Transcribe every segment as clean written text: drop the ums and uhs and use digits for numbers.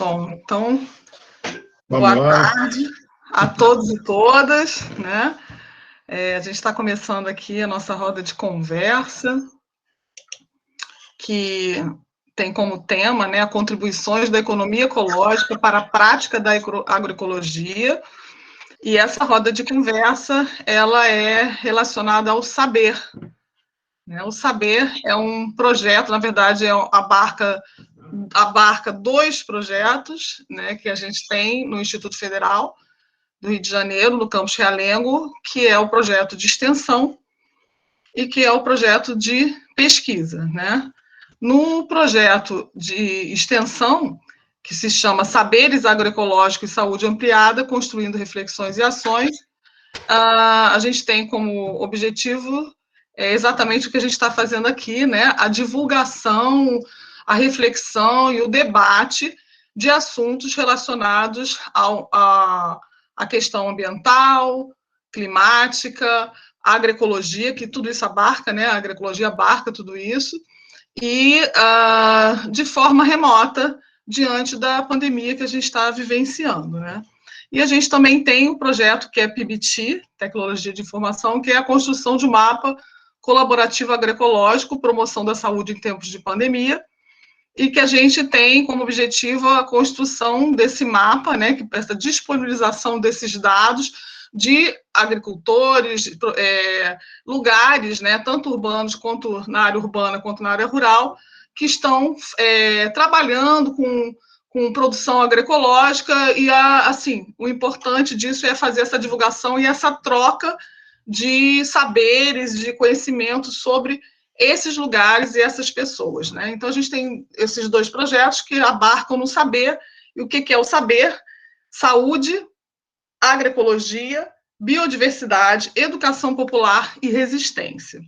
Bom, então, Vamos boa lá. tarde a todos e todas, né? A gente está começando aqui a nossa roda de conversa, que tem como tema, né, contribuições da economia ecológica para a prática da agroecologia. E essa roda de conversa, ela é relacionada ao saber, né? O saber é um projeto, na verdade, abarca dois projetos, né, que a gente tem no Instituto Federal do Rio de Janeiro, no campus Realengo, que é o projeto de extensão e que é o projeto de pesquisa, né? No projeto de extensão, que se chama Saberes Agroecológicos e Saúde Ampliada, Construindo Reflexões e Ações, a gente tem como objetivo exatamente o que a gente está fazendo aqui, né? A divulgação, a reflexão e o debate de assuntos relacionados à questão ambiental, climática, agroecologia, que tudo isso abarca, né? A agroecologia abarca tudo isso, e de forma remota, diante da pandemia que a gente está vivenciando, né? E a gente também tem um projeto que é PBT, Tecnologia de Informação, que é a construção de um mapa colaborativo agroecológico, promoção da saúde em tempos de pandemia, e que a gente tem como objetivo a construção desse mapa, né, que essa disponibilização desses dados de agricultores, lugares, né, tanto urbanos quanto na área urbana quanto na área rural, que estão trabalhando com produção agroecológica e, assim, o importante disso é fazer essa divulgação e essa troca de saberes, de conhecimentos sobre esses lugares e essas pessoas, né? Então, a gente tem esses dois projetos que abarcam no saber. E o que é o saber? Saúde, agroecologia, biodiversidade, educação popular e resistência.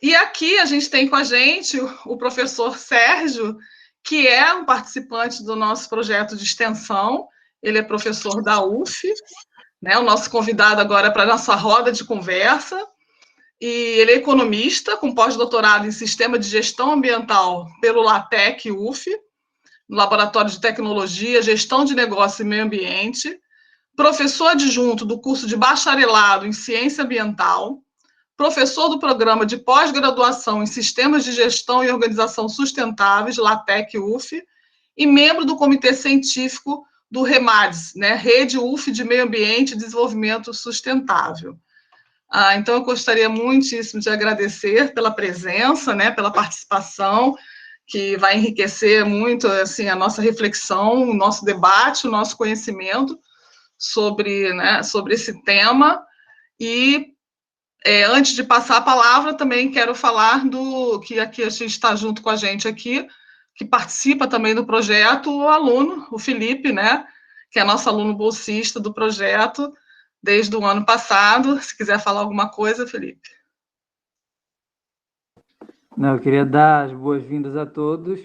E aqui a gente tem com a gente o professor Sérgio, que é um participante do nosso projeto de extensão. Ele é professor da UF, né, o nosso convidado agora para a nossa roda de conversa. E ele é economista, com pós-doutorado em Sistema de Gestão Ambiental pelo LATEC UF, no Laboratório de Tecnologia, Gestão de Negócio e Meio Ambiente, professor adjunto do curso de bacharelado em Ciência Ambiental, professor do programa de pós-graduação em Sistemas de Gestão e Organização Sustentáveis, LATEC UF, e membro do Comitê Científico do REMADES, né, Rede UF de Meio Ambiente e Desenvolvimento Sustentável. Então, eu gostaria muitíssimo de agradecer pela presença, né, pela participação, que vai enriquecer muito assim, a nossa reflexão, o nosso debate, o nosso conhecimento sobre esse tema. E, antes de passar a palavra, também quero falar do que aqui a gente está junto com a gente aqui, que participa também do projeto, o aluno, o Felipe, né, que é nosso aluno bolsista do projeto, desde o ano passado. Se quiser falar alguma coisa, Felipe. Não, eu queria dar as boas-vindas a todos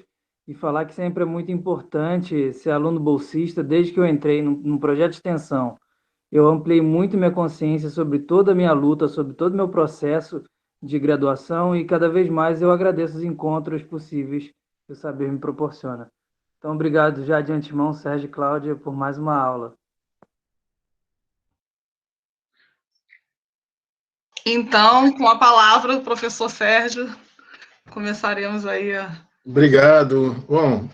e falar que sempre é muito importante ser aluno bolsista. Desde que eu entrei no projeto de extensão, eu ampliei muito minha consciência sobre toda a minha luta, sobre todo o meu processo de graduação, e cada vez mais eu agradeço os encontros possíveis que o saber me proporciona. Então, obrigado já de antemão, Sérgio e Cláudia, por mais uma aula. Então, com a palavra, o professor Sérgio, começaremos aí a... Obrigado. Bom,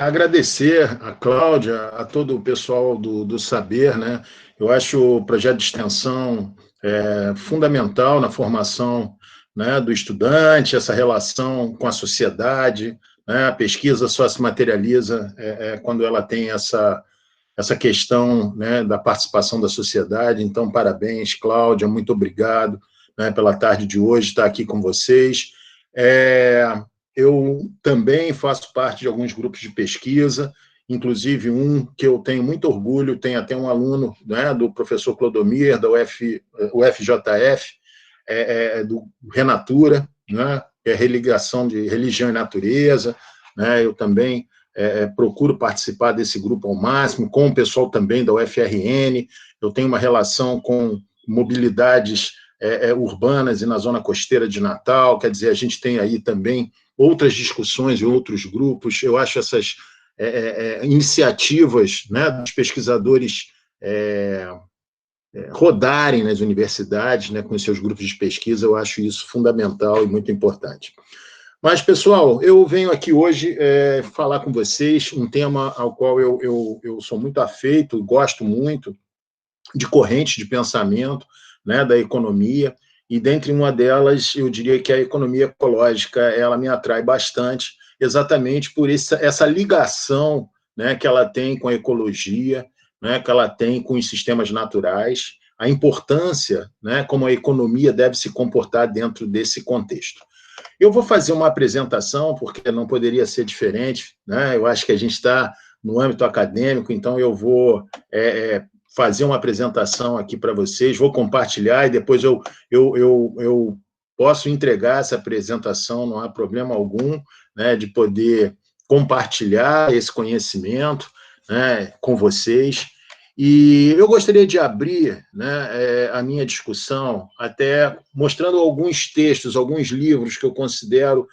agradecer a Cláudia, a todo o pessoal do Saber, né? Eu acho o projeto de extensão fundamental na formação, né, do estudante, essa relação com a sociedade, né? A pesquisa só se materializa quando ela tem essa questão, né, da participação da sociedade. Então, parabéns, Cláudia, muito obrigado, né, pela tarde de hoje estar aqui com vocês. Eu também faço parte de alguns grupos de pesquisa, inclusive um que eu tenho muito orgulho, tem até um aluno, né, do professor Clodomir, da UFJF, do Renatura, né, que é Religação de Religião e Natureza, né, eu também procuro participar desse grupo ao máximo, com o pessoal também da UFRN. Eu tenho uma relação com mobilidades urbanas e na zona costeira de Natal. Quer dizer, a gente tem aí também outras discussões e outros grupos. Eu acho iniciativas, né, dos pesquisadores rodarem nas universidades, né, com os seus grupos de pesquisa. Eu acho isso fundamental e muito importante. Mas, pessoal, eu venho aqui hoje falar com vocês um tema ao qual eu sou muito afeito, gosto muito, de correntes de pensamento, né, da economia, e dentre uma delas, eu diria que a economia ecológica, ela me atrai bastante, exatamente por essa ligação, né, que ela tem com a ecologia, né, que ela tem com os sistemas naturais, a importância, né, como a economia deve se comportar dentro desse contexto. Eu vou fazer uma apresentação, porque não poderia ser diferente, né? Eu acho que a gente está no âmbito acadêmico, então eu vou fazer uma apresentação aqui para vocês, vou compartilhar e depois eu posso entregar essa apresentação, não há problema algum, né, de poder compartilhar esse conhecimento, né, com vocês. E eu gostaria de abrir, né, a minha discussão até mostrando alguns textos, alguns livros que eu considero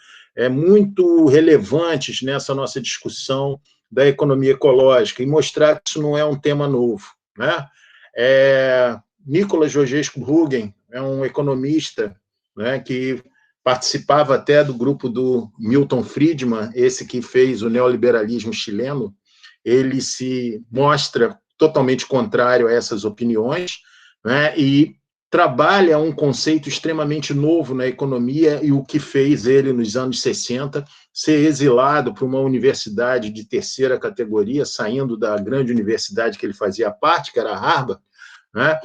muito relevantes nessa nossa discussão da economia ecológica e mostrar que isso não é um tema novo, né? Nicolas Georgescu-Hugen é um economista, né, que participava até do grupo do Milton Friedman, esse que fez o neoliberalismo chileno. Ele se mostra totalmente contrário a essas opiniões, né, e trabalha um conceito extremamente novo na economia e o que fez ele, nos anos 60, ser exilado para uma universidade de terceira categoria, saindo da grande universidade que ele fazia parte, que era Harvard, né,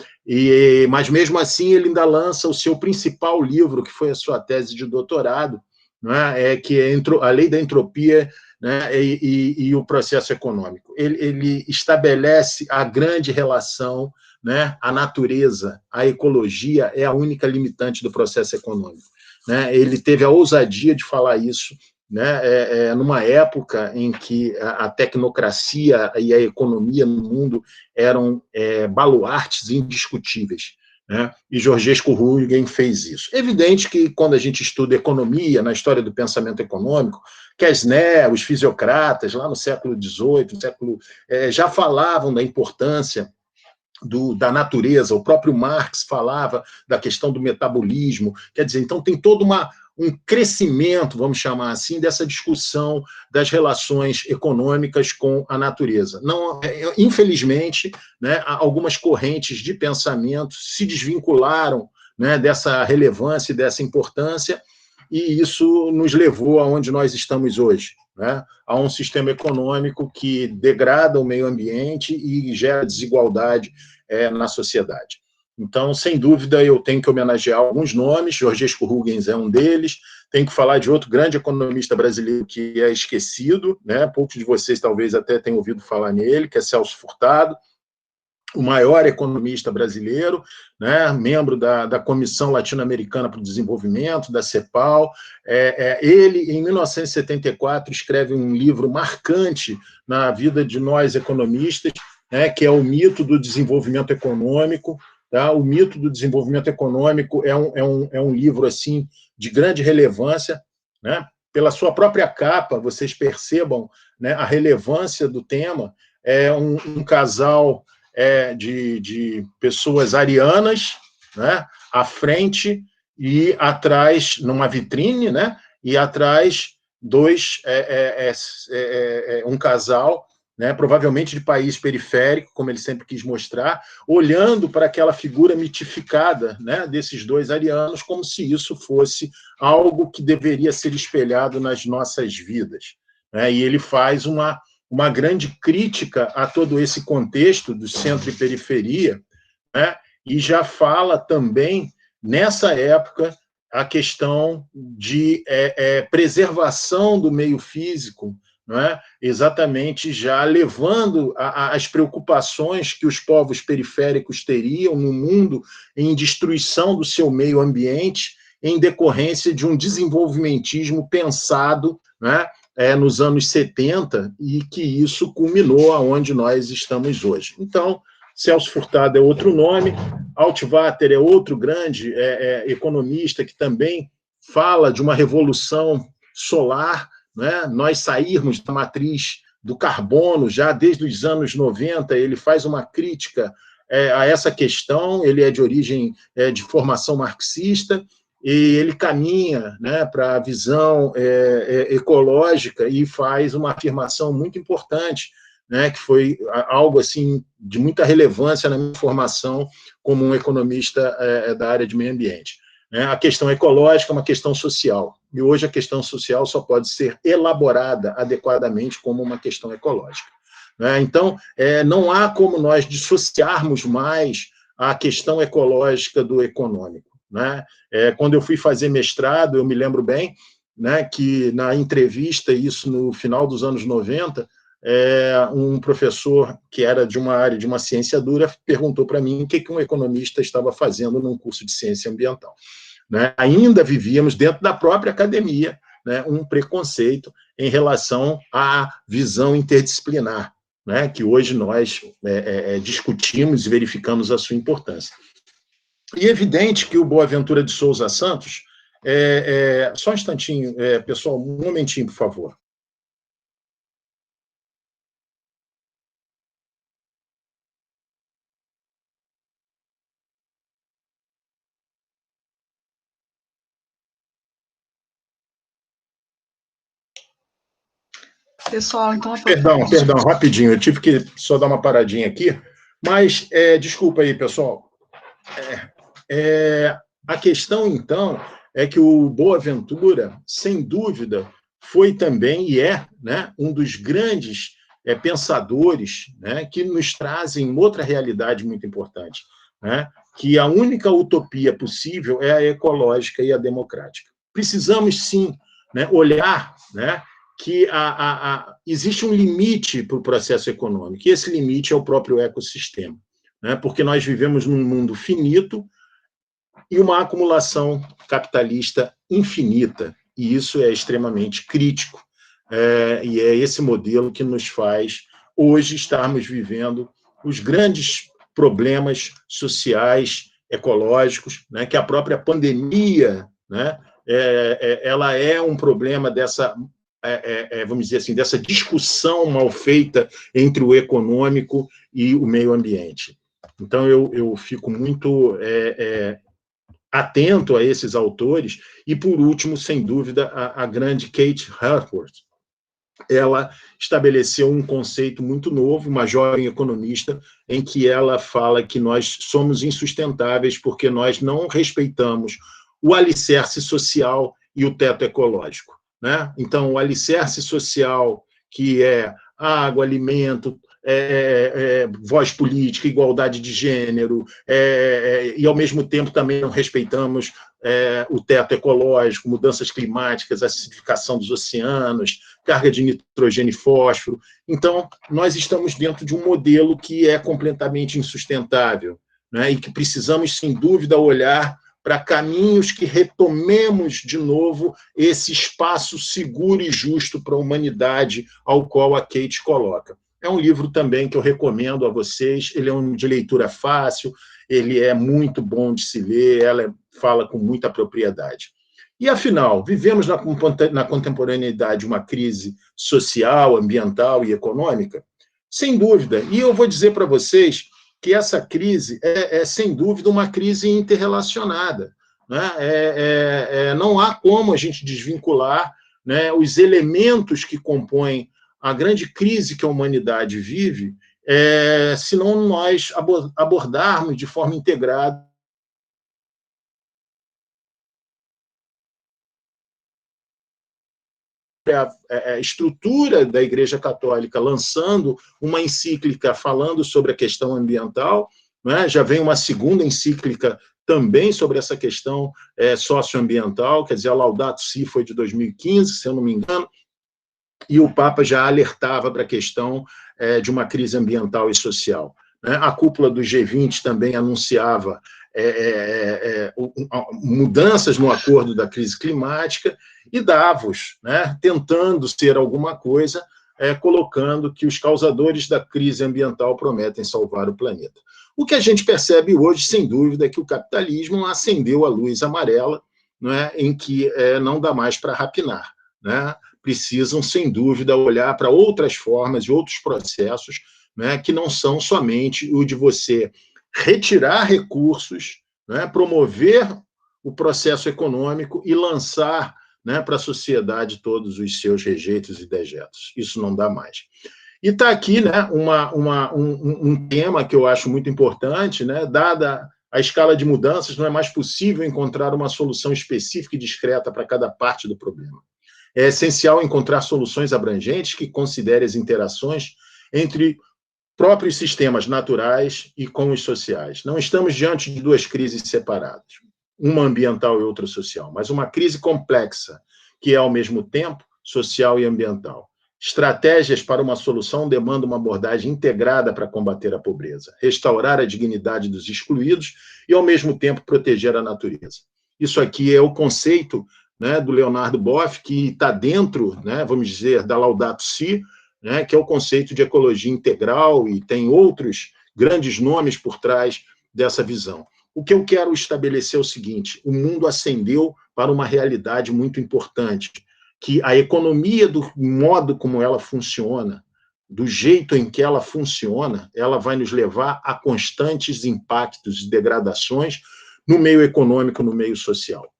mas, mesmo assim, ele ainda lança o seu principal livro, que foi a sua tese de doutorado, né, que é A Lei da Entropia, né, e o processo econômico. Ele estabelece a grande relação, né, a natureza, a ecologia é a única limitante do processo econômico, né? Ele teve a ousadia de falar isso, né, numa época em que a tecnocracia e a economia no mundo eram baluartes indiscutíveis, né? E Georgescu-Hugen fez isso. Evidente que, quando a gente estuda economia, na história do pensamento econômico, Quesnay, os fisiocratas, lá no século XVIII, já falavam da importância da natureza. O próprio Marx falava da questão do metabolismo. Quer dizer, então tem todo um crescimento, vamos chamar assim, dessa discussão das relações econômicas com a natureza. Não, infelizmente, né, algumas correntes de pensamento se desvincularam, né, dessa relevância e dessa importância, e isso nos levou aonde nós estamos hoje, né, a um sistema econômico que degrada o meio ambiente e gera desigualdade na sociedade. Então, sem dúvida, eu tenho que homenagear alguns nomes. Georgescu-Hugen é um deles. Tenho que falar de outro grande economista brasileiro que é esquecido, né? Poucos de vocês talvez até tenham ouvido falar nele, que é Celso Furtado, o maior economista brasileiro, né? Membro da Comissão Latino-Americana para o Desenvolvimento, da CEPAL. Ele, em 1974, escreve um livro marcante na vida de nós economistas, né? Que é O Mito do Desenvolvimento Econômico. Tá? O Mito do Desenvolvimento Econômico é um livro assim, de grande relevância, né? Pela sua própria capa, vocês percebam, né, a relevância do tema. É um casal de pessoas arianas, né, à frente e atrás, numa vitrine, né, e atrás um casal, né, provavelmente de país periférico, como ele sempre quis mostrar, olhando para aquela figura mitificada, né, desses dois arianos, como se isso fosse algo que deveria ser espelhado nas nossas vidas, né? E ele faz uma grande crítica a todo esse contexto do centro e periferia, né, e já fala também, nessa época, a questão de preservação do meio físico, não é? Exatamente, já levando as preocupações que os povos periféricos teriam no mundo em destruição do seu meio ambiente, em decorrência de um desenvolvimentismo pensado, né, nos anos 70, e que isso culminou aonde nós estamos hoje. Então, Celso Furtado é outro nome, Altvater é outro grande economista que também fala de uma revolução solar, né? Nós sairmos da matriz do carbono, já desde os anos 90, ele faz uma crítica a essa questão, ele é de origem de formação marxista, e ele caminha, né, para a visão ecológica e faz uma afirmação muito importante, né, que foi algo assim de muita relevância na minha formação como um economista da área de meio ambiente. A questão ecológica é uma questão social, e hoje a questão social só pode ser elaborada adequadamente como uma questão ecológica. Então, não há como nós dissociarmos mais a questão ecológica do econômico. Quando eu fui fazer mestrado, eu me lembro bem, que na entrevista, isso no final dos anos 90, um professor que era de uma área de uma ciência dura perguntou para mim o que um economista estava fazendo num curso de ciência ambiental. Ainda vivíamos dentro da própria academia um preconceito em relação à visão interdisciplinar, que hoje nós discutimos e verificamos a sua importância. E é evidente que o Boaventura de Souza Santos... só um instantinho, pessoal, um momentinho, por favor. Pessoal, então... Perdão, rapidinho, eu tive que só dar uma paradinha aqui, mas desculpa aí, pessoal. A questão, então, é que o Boaventura, sem dúvida, foi também e um dos grandes pensadores que nos trazem outra realidade muito importante, que a única utopia possível é a ecológica e a democrática. Precisamos, sim, olhar que existe um limite para o processo econômico, e esse limite é o próprio ecossistema, porque nós vivemos num mundo finito e uma acumulação capitalista infinita, e isso é extremamente crítico, e é esse modelo que nos faz, hoje, estarmos vivendo os grandes problemas sociais, ecológicos, que a própria pandemia, ela é um problema dessa... vamos dizer assim, dessa discussão mal feita entre o econômico e o meio ambiente. Então, eu fico muito atento a esses autores, e, por último, sem dúvida, a grande Kate Raworth. Ela estabeleceu um conceito muito novo, uma jovem economista, em que ela fala que nós somos insustentáveis porque nós não respeitamos o alicerce social e o teto ecológico. Então, o alicerce social, que é água, alimento, voz política, igualdade de gênero, e, ao mesmo tempo, também não respeitamos o teto ecológico, mudanças climáticas, acidificação dos oceanos, carga de nitrogênio e fósforo. Então, nós estamos dentro de um modelo que é completamente insustentável, e que precisamos, sem dúvida, olhar para caminhos que retomemos de novo esse espaço seguro e justo para a humanidade ao qual a Kate coloca. É um livro também que eu recomendo a vocês, ele é de leitura fácil, ele é muito bom de se ler, ela fala com muita propriedade. E, afinal, vivemos na contemporaneidade uma crise social, ambiental e econômica? Sem dúvida. E eu vou dizer para vocês que essa crise sem dúvida, uma crise interrelacionada. Não há como a gente desvincular os elementos que compõem a grande crise que a humanidade vive, se não nós abordarmos de forma integrada a estrutura da Igreja Católica lançando uma encíclica falando sobre a questão ambiental, já vem uma segunda encíclica também sobre essa questão socioambiental, quer dizer, a Laudato Si foi de 2015, se eu não me engano, e o Papa já alertava para a questão de uma crise ambiental e social. A cúpula do G20 também anunciava mudanças no acordo da crise climática, e Davos, tentando ser alguma coisa, colocando que os causadores da crise ambiental prometem salvar o planeta. O que a gente percebe hoje, sem dúvida, é que o capitalismo acendeu a luz amarela, em que não dá mais para rapinar. precisam, sem dúvida, olhar para outras formas e outros processos, né, que não são somente o de você retirar recursos, né, promover o processo econômico e lançar, né, para a sociedade todos os seus rejeitos e dejetos. Isso não dá mais. E está aqui, né, um tema que eu acho muito importante, né, dada a escala de mudanças, não é mais possível encontrar uma solução específica e discreta para cada parte do problema. É essencial encontrar soluções abrangentes que considerem as interações entre próprios sistemas naturais e com os sociais. Não estamos diante de duas crises separadas, uma ambiental e outra social, mas uma crise complexa, que é, ao mesmo tempo, social e ambiental. Estratégias para uma solução demandam uma abordagem integrada para combater a pobreza, restaurar a dignidade dos excluídos e, ao mesmo tempo, proteger a natureza. Isso aqui é o conceito, né, do Leonardo Boff, que está dentro, né, vamos dizer, da Laudato Si, né, que é o conceito de ecologia integral, e tem outros grandes nomes por trás dessa visão. O que eu quero estabelecer é o seguinte: o mundo ascendeu para uma realidade muito importante, que a economia, do modo como ela funciona, do jeito em que ela funciona, ela vai nos levar a constantes impactos e degradações no meio econômico, no meio social.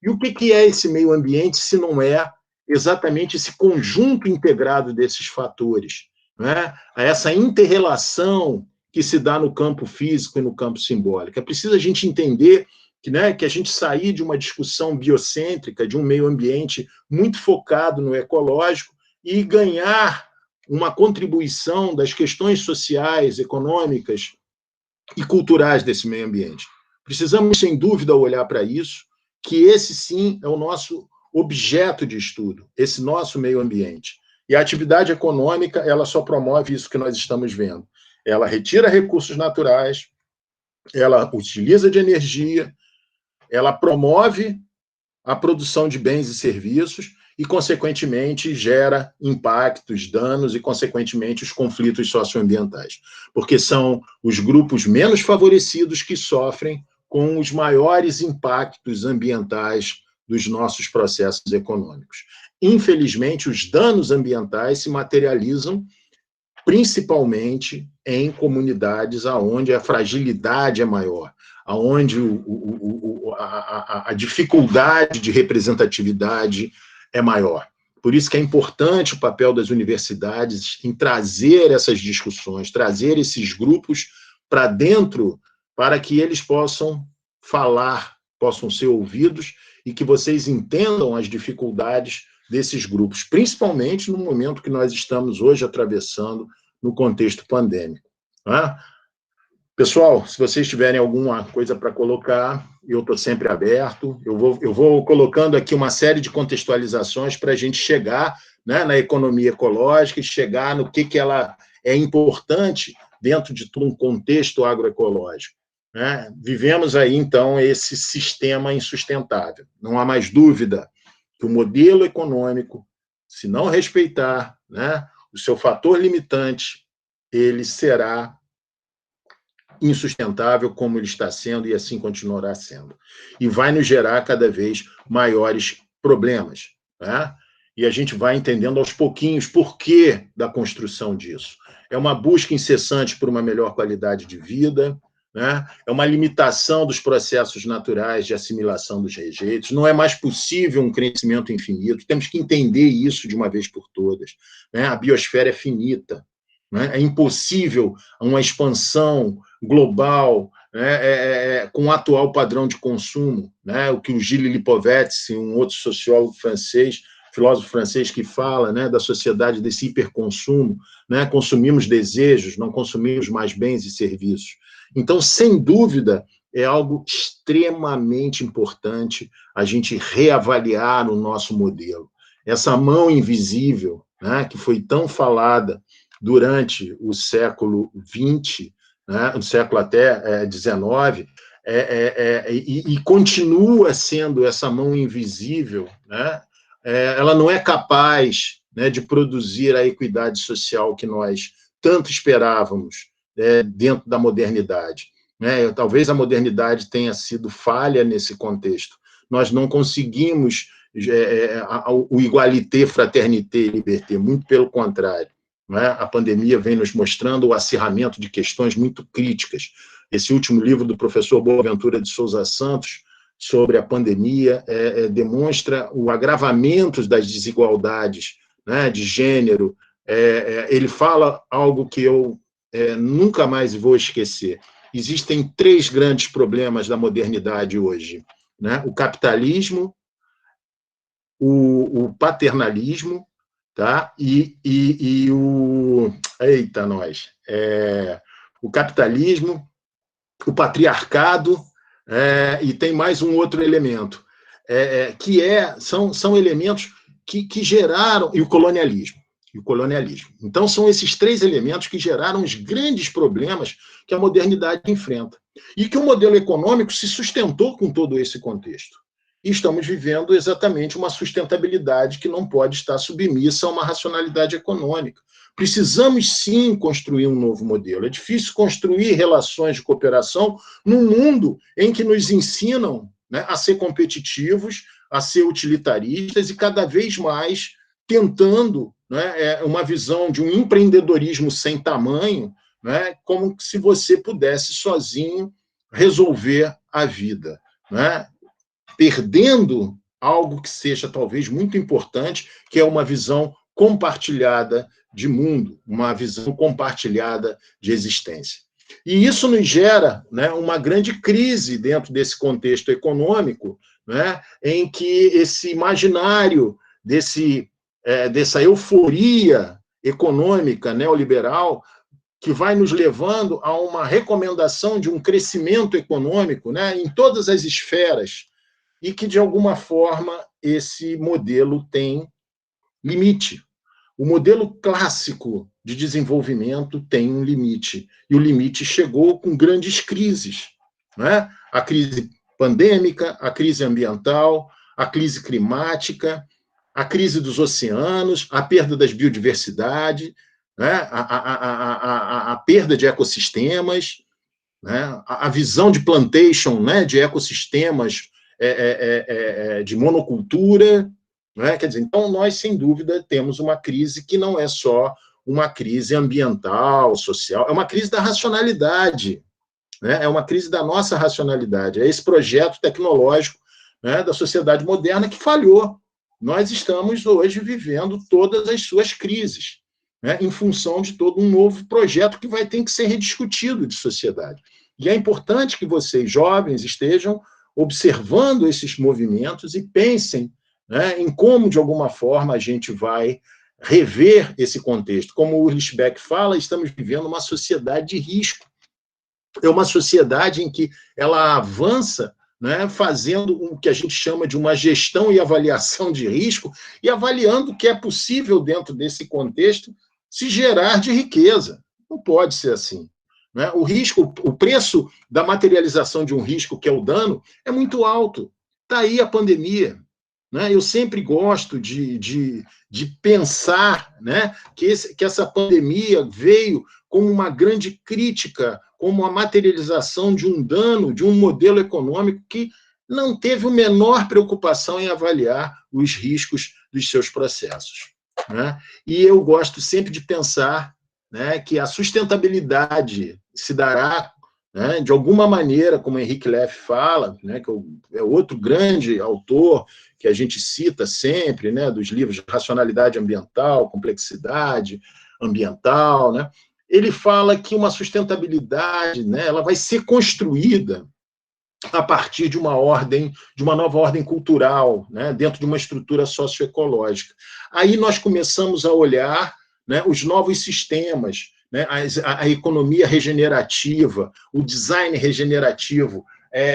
E o que é esse meio ambiente se não é exatamente esse conjunto integrado desses fatores, né? Essa inter-relação que se dá no campo físico e no campo simbólico. É preciso a gente entender que, né, que a gente sair de uma discussão biocêntrica, de um meio ambiente muito focado no ecológico, e ganhar uma contribuição das questões sociais, econômicas e culturais desse meio ambiente. Precisamos, sem dúvida, olhar para isso, que esse, sim, é o nosso objeto de estudo, esse nosso meio ambiente. E a atividade econômica, ela só promove isso que nós estamos vendo. Ela retira recursos naturais, ela utiliza de energia, ela promove a produção de bens e serviços e, consequentemente, gera impactos, danos e, consequentemente, os conflitos socioambientais. Porque são os grupos menos favorecidos que sofrem com os maiores impactos ambientais dos nossos processos econômicos. Infelizmente, os danos ambientais se materializam principalmente em comunidades onde a fragilidade é maior, onde a dificuldade de representatividade é maior. Por isso que é importante o papel das universidades em trazer essas discussões, trazer esses grupos para dentro, para que eles possam falar, possam ser ouvidos e que vocês entendam as dificuldades desses grupos, principalmente no momento que nós estamos hoje atravessando no contexto pandêmico. Né? Pessoal, se vocês tiverem alguma coisa para colocar, eu estou sempre aberto. Eu vou colocando aqui uma série de contextualizações para a gente chegar, né, na economia ecológica e chegar no que ela é importante dentro de um contexto agroecológico. Né? Vivemos aí, então, esse sistema insustentável. Não há mais dúvida que o modelo econômico, se não respeitar, né, o seu fator limitante, ele será insustentável como ele está sendo e assim continuará sendo. E vai nos gerar cada vez maiores problemas. Né? E a gente vai entendendo aos pouquinhos por que da construção disso. É uma busca incessante por uma melhor qualidade de vida, né? É uma limitação dos processos naturais de assimilação dos rejeitos. Não é mais possível um crescimento infinito. Temos que entender isso de uma vez por todas. Né? A biosfera é finita. Né? É impossível uma expansão global, né, com o atual padrão de consumo. Né? O que o Gilles Lipovetsky, um outro sociólogo francês, filósofo francês, que fala, né, da sociedade desse hiperconsumo, né? Consumimos desejos, não consumimos mais bens e serviços. Então, sem dúvida, é algo extremamente importante a gente reavaliar o nosso modelo. Essa mão invisível, né, que foi tão falada durante o século XX, né, o século até XIX, e continua sendo essa mão invisível, né, ela não é capaz, né, de produzir a equidade social que nós tanto esperávamos dentro da modernidade. Né? Talvez a modernidade tenha sido falha nesse contexto. Nós não conseguimos o igualité, fraternité e liberté, muito pelo contrário. Não é? A pandemia vem nos mostrando o acirramento de questões muito críticas. Esse último livro do professor Boaventura de Souza Santos, sobre a pandemia, demonstra o agravamento das desigualdades, né, de gênero. Ele fala algo que eu nunca mais vou esquecer. Existem 3 grandes problemas da modernidade hoje, né? O capitalismo, o paternalismo, tá? E o... Eita, nós! O capitalismo, o patriarcado, e tem mais um outro elemento, que são elementos que geraram... E o colonialismo. Então, são esses 3 elementos que geraram os grandes problemas que a modernidade enfrenta. E que o modelo econômico se sustentou com todo esse contexto. E estamos vivendo exatamente uma sustentabilidade que não pode estar submissa a uma racionalidade econômica. Precisamos, sim, construir um novo modelo. É difícil construir relações de cooperação num mundo em que nos ensinam, né, a ser competitivos, a ser utilitaristas e cada vez mais tentando, né, uma visão de um empreendedorismo sem tamanho, né, como se você pudesse sozinho resolver a vida, né, perdendo algo que seja talvez muito importante, que é uma visão compartilhada de mundo, uma visão compartilhada de existência. E isso nos gera, né, uma grande crise dentro desse contexto econômico, né, em que esse imaginário dessa euforia econômica neoliberal que vai nos levando a uma recomendação de um crescimento econômico, né, em todas as esferas, e que, de alguma forma, esse modelo tem limite. O modelo clássico de desenvolvimento tem um limite, e o limite chegou com grandes crises, né? A crise pandêmica, a crise ambiental, a crise climática, a crise dos oceanos, a perda das biodiversidades, né? A perda de ecossistemas, né? A visão de plantation, né, de ecossistemas de monocultura, né? Quer dizer, então, nós, sem dúvida, temos uma crise que não é só uma crise ambiental, social, é uma crise da racionalidade, né? É uma crise da nossa racionalidade, é esse projeto tecnológico, né, da sociedade moderna que falhou. Nós estamos hoje vivendo todas as suas crises, né, em função de todo um novo projeto que vai ter que ser rediscutido de sociedade. E é importante que vocês, jovens, estejam observando esses movimentos e pensem, né, em como, de alguma forma, a gente vai rever esse contexto. Como o Ulrich Beck fala, estamos vivendo uma sociedade de risco. É uma sociedade em que ela avança, né, fazendo o que a gente chama de uma gestão e avaliação de risco, e avaliando o que é possível, dentro desse contexto, se gerar de riqueza. Não pode ser assim, né? O risco, o preço da materialização de um risco, que é o dano, é muito alto. Está aí a pandemia, né? Eu sempre gosto de pensar, né, que essa pandemia veio como uma grande crítica, como a materialização de um dano, de um modelo econômico que não teve a menor preocupação em avaliar os riscos dos seus processos, né? E eu gosto sempre de pensar, né, que a sustentabilidade se dará, né, de alguma maneira, como Henrique Leff fala, né, que é outro grande autor que a gente cita sempre, né, dos livros de racionalidade ambiental, complexidade ambiental, né? Ele fala que uma sustentabilidade, né, ela vai ser construída a partir de uma nova ordem cultural, né, dentro de uma estrutura socioecológica. Aí nós começamos a olhar, né, os novos sistemas, né, a economia regenerativa, o design regenerativo.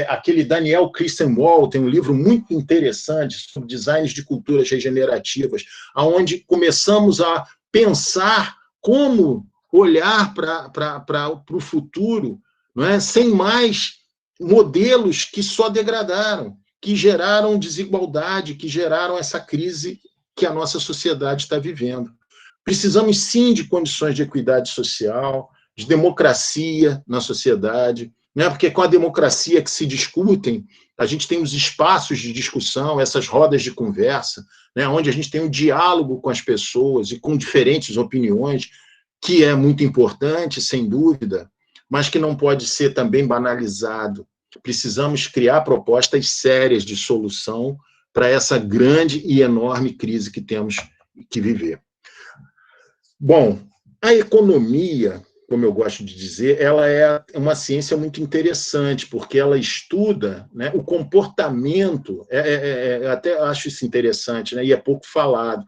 Aquele Daniel Christenwald tem um livro muito interessante sobre designs de culturas regenerativas, onde começamos a pensar como olhar para o futuro, não é? Sem mais modelos que só degradaram, que geraram desigualdade, que geraram essa crise que a nossa sociedade está vivendo. Precisamos, sim, de condições de equidade social, de democracia na sociedade, né? Porque com a democracia que se discutem a gente tem os espaços de discussão, essas rodas de conversa, né, onde a gente tem um diálogo com as pessoas e com diferentes opiniões, que é muito importante, sem dúvida, mas que não pode ser também banalizado. Precisamos criar propostas sérias de solução para essa grande e enorme crise que temos que viver. Bom, a economia, como eu gosto de dizer, ela é uma ciência muito interessante, porque ela estuda, né, o comportamento, até acho isso interessante, né, e é pouco falado.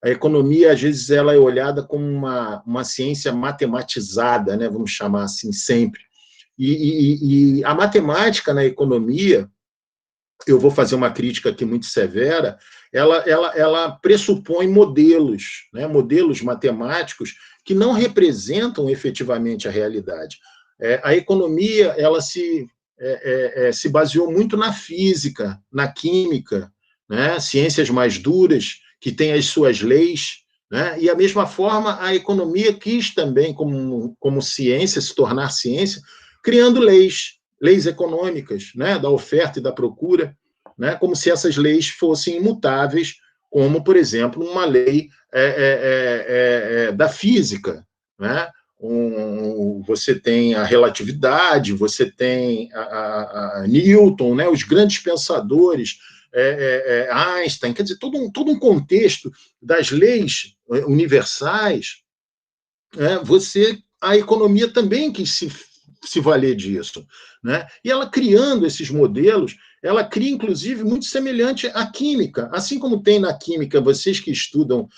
A economia, às vezes, ela é olhada como uma ciência matematizada, né, vamos chamar assim sempre. E a matemática na economia, eu vou fazer uma crítica aqui muito severa, ela pressupõe modelos, né, modelos matemáticos que não representam efetivamente a realidade. A economia ela se baseou muito na física, na química, né, ciências mais duras, que têm as suas leis, né, e, da mesma forma, a economia quis também, como ciência, se tornar ciência, criando leis econômicas, né, da oferta e da procura, né, como se essas leis fossem imutáveis, como, por exemplo, uma lei da física, né? Você tem a relatividade, você tem a Newton, né? Os grandes pensadores, Einstein, quer dizer, todo um contexto das leis universais, né? A economia também quis se valer disso, né? E ela criando esses modelos, ela cria, inclusive, muito semelhante à química. Assim como tem na química, vocês que estudam,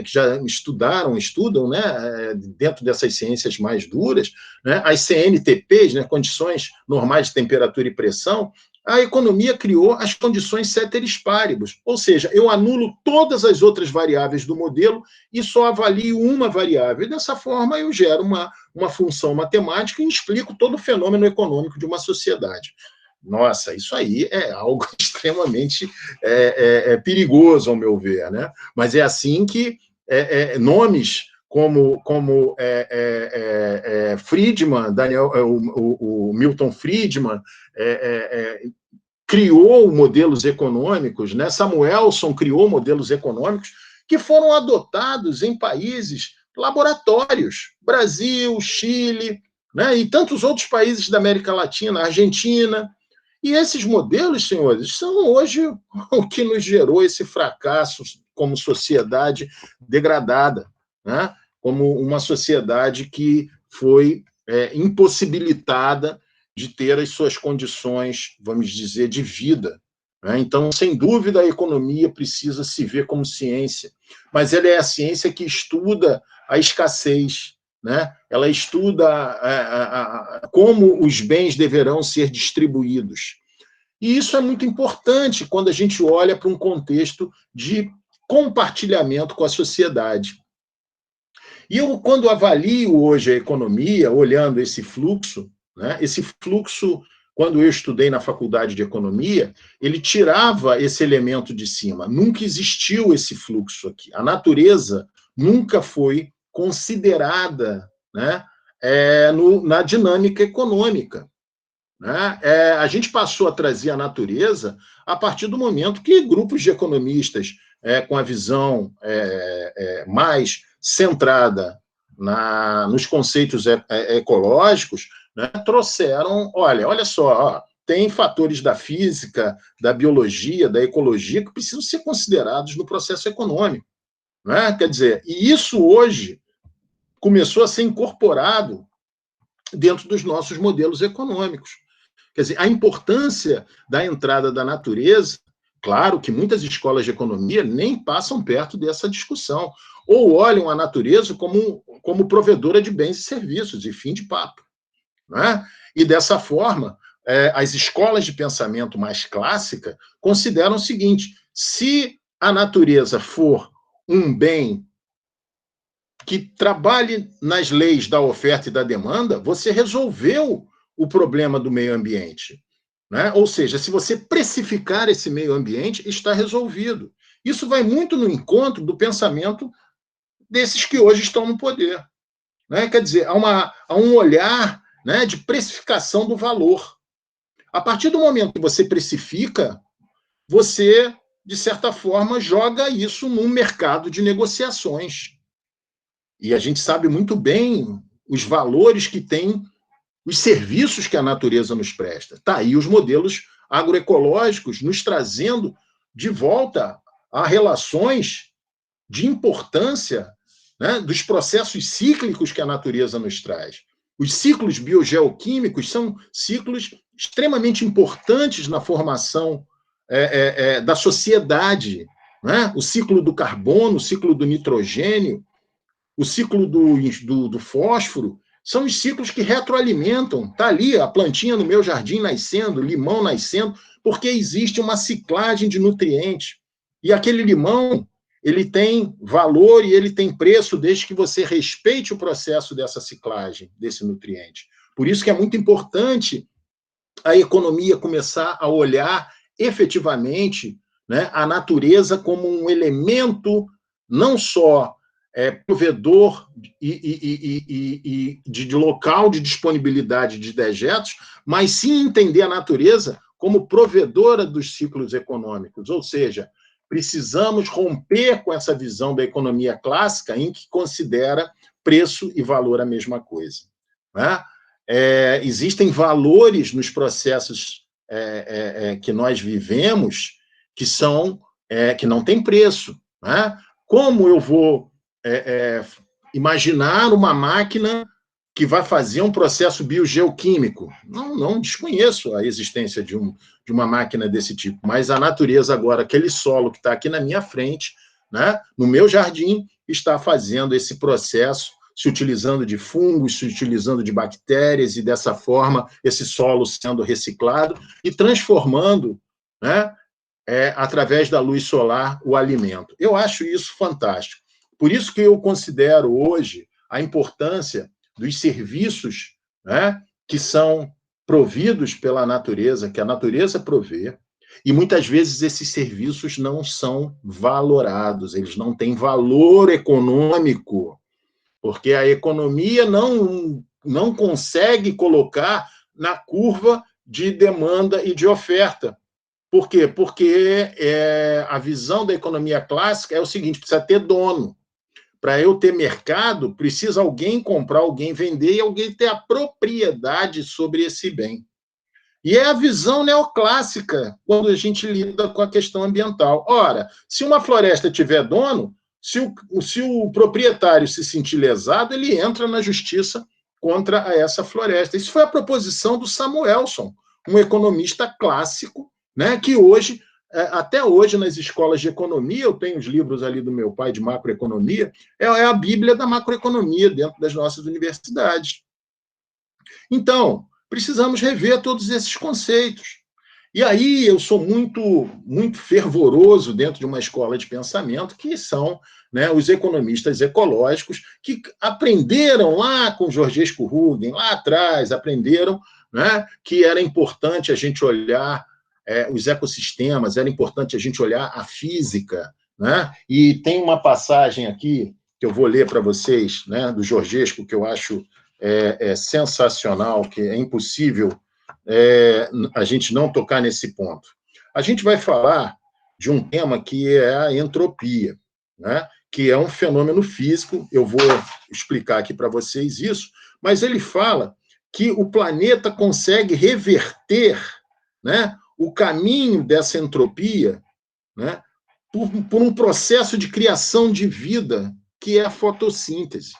que já estudam, né, dentro dessas ciências mais duras, né, as CNTPs, né, condições normais de temperatura e pressão, a economia criou as condições ceteris paribus, ou seja, eu anulo todas as outras variáveis do modelo e só avalio uma variável. E dessa forma, eu gero uma função matemática e explico todo o fenômeno econômico de uma sociedade. Nossa, isso aí é algo extremamente perigoso, ao meu ver, né? Mas é assim que nomes como Friedman, o Milton Friedman, criou modelos econômicos, né? Samuelson criou modelos econômicos que foram adotados em países laboratórios, Brasil, Chile, né? E tantos outros países da América Latina, Argentina. E esses modelos, senhores, são hoje o que nos gerou esse fracasso como sociedade degradada, né? Como uma sociedade que foi impossibilitada de ter as suas condições, vamos dizer, de vida, né? Então, sem dúvida, a economia precisa se ver como ciência, mas ela é a ciência que estuda a escassez, né? Ela estuda como os bens deverão ser distribuídos. E isso é muito importante quando a gente olha para um contexto de compartilhamento com a sociedade. E eu, quando avalio hoje a economia, olhando esse fluxo, né, quando eu estudei na faculdade de economia, ele tirava esse elemento de cima. Nunca existiu esse fluxo aqui. A natureza nunca foi considerada, né, na dinâmica econômica, né? A gente passou a trazer a natureza a partir do momento que grupos de economistas com a visão mais centrada nos conceitos ecológicos, né, trouxeram, olha só, tem fatores da física, da biologia, da ecologia que precisam ser considerados no processo econômico, né? Quer dizer, e isso hoje começou a ser incorporado dentro dos nossos modelos econômicos. Quer dizer, a importância da entrada da natureza, claro que muitas escolas de economia nem passam perto dessa discussão, ou olham a natureza como provedora de bens e serviços, e fim de papo, né? E dessa forma, as escolas de pensamento mais clássica consideram o seguinte: se a natureza for um bem que trabalhe nas leis da oferta e da demanda, você resolveu o problema do meio ambiente, né? Ou seja, se você precificar esse meio ambiente, está resolvido. Isso vai muito no encontro do pensamento desses que hoje estão no poder, né? Quer dizer, há um olhar, né, de precificação do valor. A partir do momento que você precifica, você, de certa forma, joga isso num mercado de negociações. E a gente sabe muito bem os valores que tem os serviços que a natureza nos presta. Está aí os modelos agroecológicos nos trazendo de volta a relações de importância, né, dos processos cíclicos que a natureza nos traz. Os ciclos biogeoquímicos são ciclos extremamente importantes na formação da sociedade, né? O ciclo do carbono, o ciclo do nitrogênio, o ciclo do fósforo, são os ciclos que retroalimentam. Está ali a plantinha no meu jardim nascendo, limão nascendo, porque existe uma ciclagem de nutrientes. E aquele limão, ele tem valor e ele tem preço desde que você respeite o processo dessa ciclagem, desse nutriente. Por isso que é muito importante a economia começar a olhar efetivamente, né, a natureza como um elemento não só provedor de local de disponibilidade de dejetos, mas sim entender a natureza como provedora dos ciclos econômicos. Ou seja, precisamos romper com essa visão da economia clássica em que considera preço e valor a mesma coisa, né? Existem valores nos processos que nós vivemos que não têm preço, né? Como eu vou imaginar uma máquina que vai fazer um processo biogeoquímico? Não desconheço a existência de uma máquina desse tipo, mas a natureza agora, aquele solo que está aqui na minha frente, né, no meu jardim, está fazendo esse processo, se utilizando de fungos, se utilizando de bactérias, e dessa forma esse solo sendo reciclado e transformando, né, através da luz solar, o alimento. Eu acho isso fantástico. Por isso que eu considero hoje a importância dos serviços, né, que são providos pela natureza, que a natureza provê, e muitas vezes esses serviços não são valorados, eles não têm valor econômico, porque a economia não consegue colocar na curva de demanda e de oferta. Por quê? Porque a visão da economia clássica é o seguinte: precisa ter dono. Para eu ter mercado, precisa alguém comprar, alguém vender e alguém ter a propriedade sobre esse bem. E é a visão neoclássica quando a gente lida com a questão ambiental. Ora, se uma floresta tiver dono, se o proprietário se sentir lesado, ele entra na justiça contra essa floresta. Isso foi a proposição do Samuelson, um economista clássico, né, que hoje, até hoje, nas escolas de economia, eu tenho os livros ali do meu pai de macroeconomia, é a Bíblia da macroeconomia dentro das nossas universidades. Então, precisamos rever todos esses conceitos. E aí eu sou muito fervoroso dentro de uma escola de pensamento, que são, né, os economistas ecológicos, que aprenderam lá com Georgescu Hugen, lá atrás, aprenderam, né, que era importante a gente olhar os ecossistemas, era importante a gente olhar a física, né? E tem uma passagem aqui que eu vou ler para vocês, né, do Georgescu, que eu acho sensacional, que é impossível a gente não tocar nesse ponto. A gente vai falar de um tema que é a entropia, né? Que é um fenômeno físico. Eu vou explicar aqui para vocês isso, mas ele fala que o planeta consegue reverter, né, o caminho dessa entropia, né, por um processo de criação de vida, que é a fotossíntese,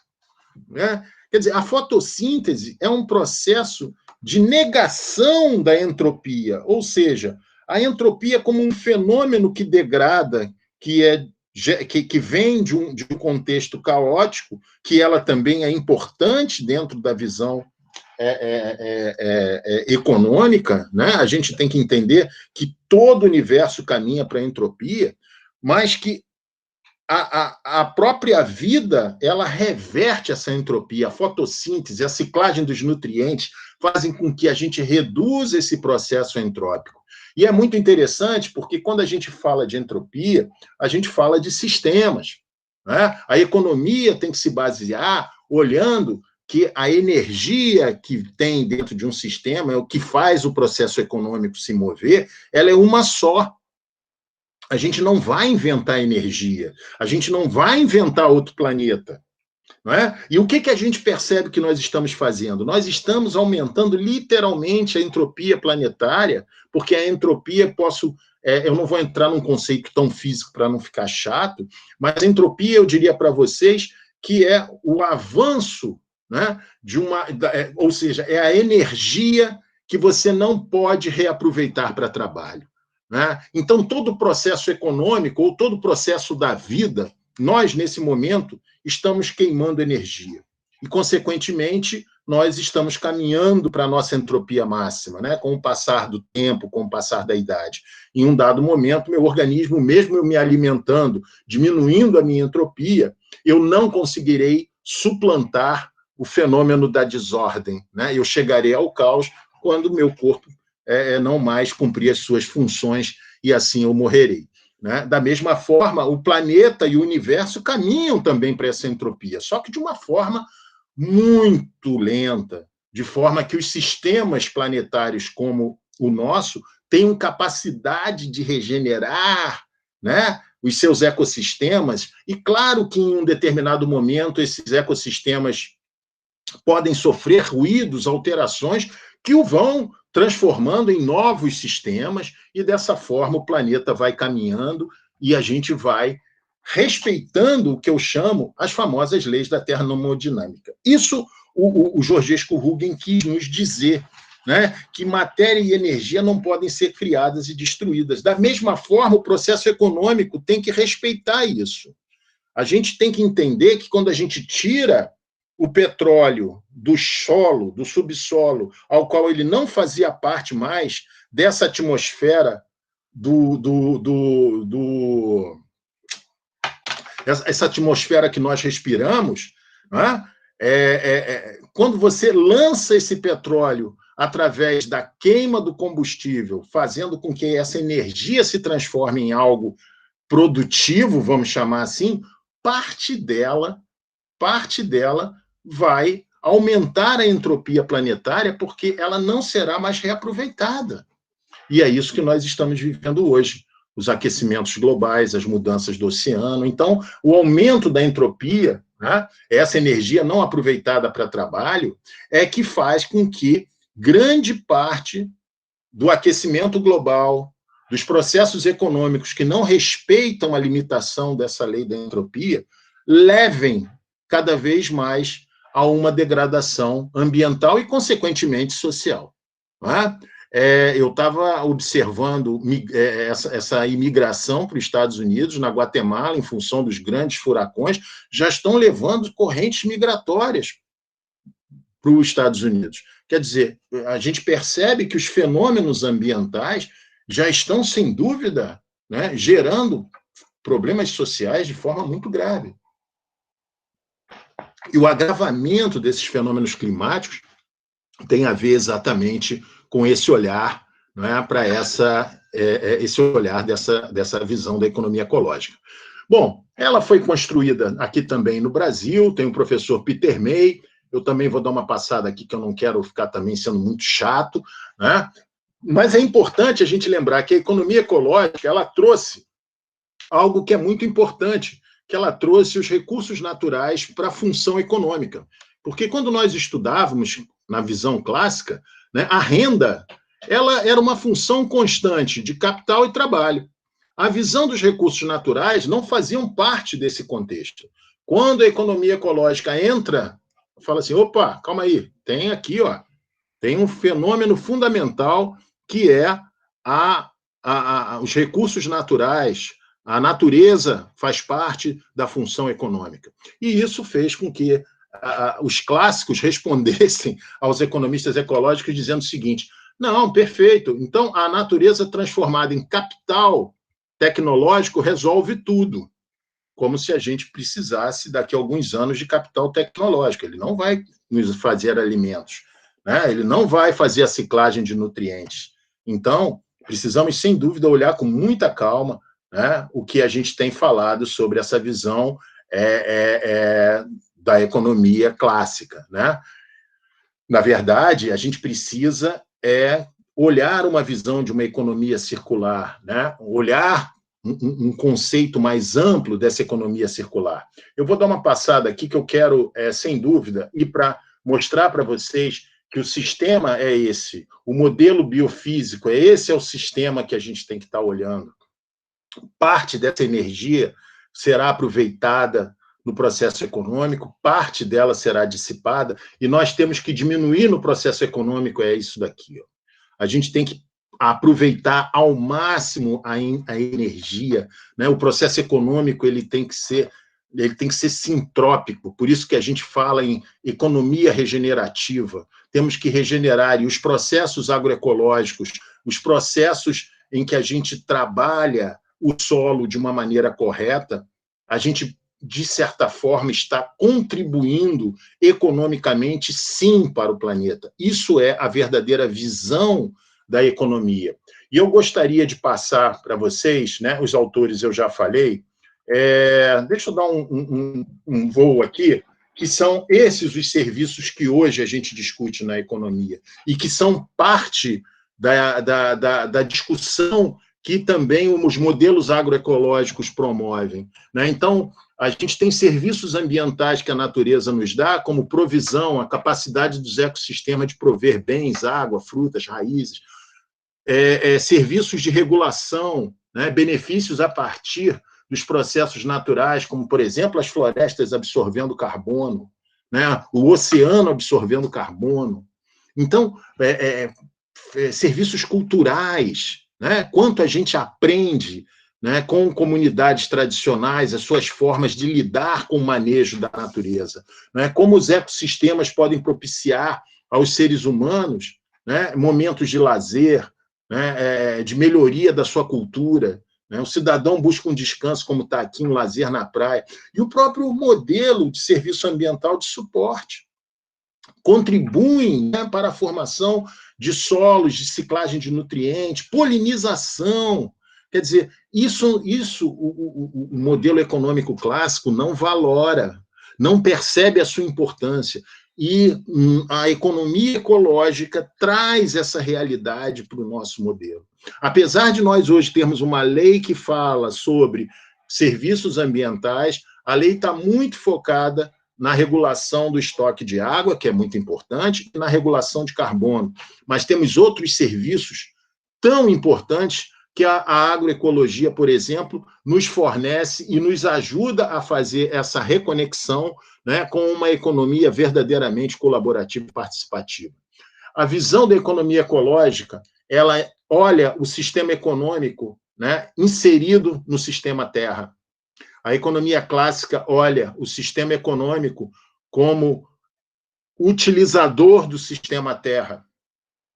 né? Quer dizer, a fotossíntese é um processo de negação da entropia, ou seja, a entropia como um fenômeno que degrada, que vem de um contexto caótico, que ela também é importante dentro da visão econômica, né? A gente tem que entender que todo o universo caminha para a entropia, mas que a própria vida, ela reverte essa entropia. A fotossíntese, a ciclagem dos nutrientes fazem com que a gente reduza esse processo entrópico. E é muito interessante, porque quando a gente fala de entropia, a gente fala de sistemas, né? A economia tem que se basear olhando que a energia que tem dentro de um sistema, é o que faz o processo econômico se mover, ela é uma só. A gente não vai inventar energia, a gente não vai inventar outro planeta. Não é? E o que a gente percebe que nós estamos fazendo? Nós estamos aumentando literalmente a entropia planetária, porque a entropia eu não vou entrar num conceito tão físico para não ficar chato, mas a entropia, eu diria para vocês, que é o avanço, né, ou seja, é a energia que você não pode reaproveitar para trabalho. Né? Então, todo o processo econômico, ou todo o processo da vida, nós, nesse momento, estamos queimando energia. E, consequentemente, nós estamos caminhando para a nossa entropia máxima, né? Com o passar do tempo, com o passar da idade. Em um dado momento, meu organismo, mesmo eu me alimentando, diminuindo a minha entropia, eu não conseguirei suplantar o fenômeno da desordem. Né? Eu chegarei ao caos quando o meu corpo não mais cumprir as suas funções e assim eu morrerei. Né? Da mesma forma, o planeta e o universo caminham também para essa entropia, só que de uma forma muito lenta, de forma que os sistemas planetários como o nosso tenham capacidade de regenerar, né, os seus ecossistemas, e claro que em um determinado momento esses ecossistemas podem sofrer ruídos, alterações que o vão transformando em novos sistemas, e dessa forma o planeta vai caminhando e a gente vai respeitando o que eu chamo as famosas leis da termodinâmica. Isso o Georgescu Huygens quis nos dizer, né, que matéria e energia não podem ser criadas e destruídas. Da mesma forma, o processo econômico tem que respeitar isso. A gente tem que entender que quando a gente tira o petróleo do solo, do subsolo, ao qual ele não fazia parte mais dessa atmosfera essa atmosfera que nós respiramos, né? Quando você lança esse petróleo através da queima do combustível, fazendo com que essa energia se transforme em algo produtivo, vamos chamar assim, parte dela vai aumentar a entropia planetária, porque ela não será mais reaproveitada. E é isso que nós estamos vivendo hoje. Os aquecimentos globais, as mudanças do oceano. Então, o aumento da entropia, né, essa energia não aproveitada para trabalho, é que faz com que grande parte do aquecimento global, dos processos econômicos que não respeitam a limitação dessa lei da entropia, levem cada vez mais a uma degradação ambiental e, consequentemente, social. Não é? Eu estava observando essa imigração para os Estados Unidos, na Guatemala, em função dos grandes furacões, já estão levando correntes migratórias para os Estados Unidos. Quer dizer, a gente percebe que os fenômenos ambientais já estão, sem dúvida, né, gerando problemas sociais de forma muito grave. E o agravamento desses fenômenos climáticos tem a ver exatamente com esse olhar, né, para esse olhar dessa visão da economia ecológica. Bom, ela foi construída aqui também no Brasil, tem o professor Peter May, eu também vou dar uma passada aqui, que eu não quero ficar também sendo muito chato, né? Mas é importante a gente lembrar que a economia ecológica, ela trouxe algo que é muito importante, que ela trouxe os recursos naturais para a função econômica. Porque quando nós estudávamos, na visão clássica, né, a renda ela era uma função constante de capital e trabalho. A visão dos recursos naturais não faziam parte desse contexto. Quando a economia ecológica entra, fala assim, opa, calma aí, tem aqui, tem um fenômeno fundamental que é os recursos naturais, a natureza faz parte da função econômica. E isso fez com que os clássicos respondessem aos economistas ecológicos dizendo o seguinte, não, perfeito, então a natureza transformada em capital tecnológico resolve tudo, como se a gente precisasse daqui a alguns anos de capital tecnológico, ele não vai nos fazer alimentos, né? Ele não vai fazer a ciclagem de nutrientes. Então, precisamos, sem dúvida, olhar com muita calma, né, o que a gente tem falado sobre essa visão da economia clássica, né? Na verdade, a gente precisa olhar uma visão de uma economia circular, né? Olhar um conceito mais amplo dessa economia circular. Eu vou dar uma passada aqui que eu quero, sem dúvida, ir para mostrar para vocês que o sistema é esse, o modelo biofísico esse é o sistema que a gente tem que estar olhando. Parte dessa energia será aproveitada no processo econômico, parte dela será dissipada, e nós temos que diminuir no processo econômico, é isso daqui, ó. A gente tem que aproveitar ao máximo a energia, né? O processo econômico ele tem que ser sintrópico, por isso que a gente fala em economia regenerativa. Temos que regenerar, e os processos agroecológicos, os processos em que a gente trabalha o solo de uma maneira correta, a gente, de certa forma, está contribuindo economicamente, sim, para o planeta. Isso é a verdadeira visão da economia. E eu gostaria de passar para vocês, né, os autores eu já falei, deixa eu dar um voo aqui, que são esses os serviços que hoje a gente discute na economia, e que são parte da discussão que também os modelos agroecológicos promovem, né? Então, a gente tem serviços ambientais que a natureza nos dá, como provisão, a capacidade dos ecossistemas de prover bens, água, frutas, raízes, serviços de regulação, né? Benefícios a partir dos processos naturais, como, por exemplo, as florestas absorvendo carbono, né? O oceano absorvendo carbono. Então, serviços culturais, né? Quanto a gente aprende, né, com comunidades tradicionais, as suas formas de lidar com o manejo da natureza, né? Como os ecossistemas podem propiciar aos seres humanos, né, momentos de lazer, né, de melhoria da sua cultura, né? O cidadão busca um descanso, como está aqui, um lazer na praia. E o próprio modelo de serviço ambiental de suporte contribuem, né, para a formação de solos, de ciclagem de nutrientes, polinização. Quer dizer, isso o modelo econômico clássico não valora, não percebe a sua importância. E a economia ecológica traz essa realidade para o nosso modelo. Apesar de nós hoje termos uma lei que fala sobre serviços ambientais, a lei está muito focada na regulação do estoque de água, que é muito importante, e na regulação de carbono. Mas temos outros serviços tão importantes que a agroecologia, por exemplo, nos fornece e nos ajuda a fazer essa reconexão, né, com uma economia verdadeiramente colaborativa e participativa. A visão da economia ecológica, ela olha o sistema econômico, né, inserido no sistema terra. A economia clássica olha o sistema econômico como utilizador do sistema terra,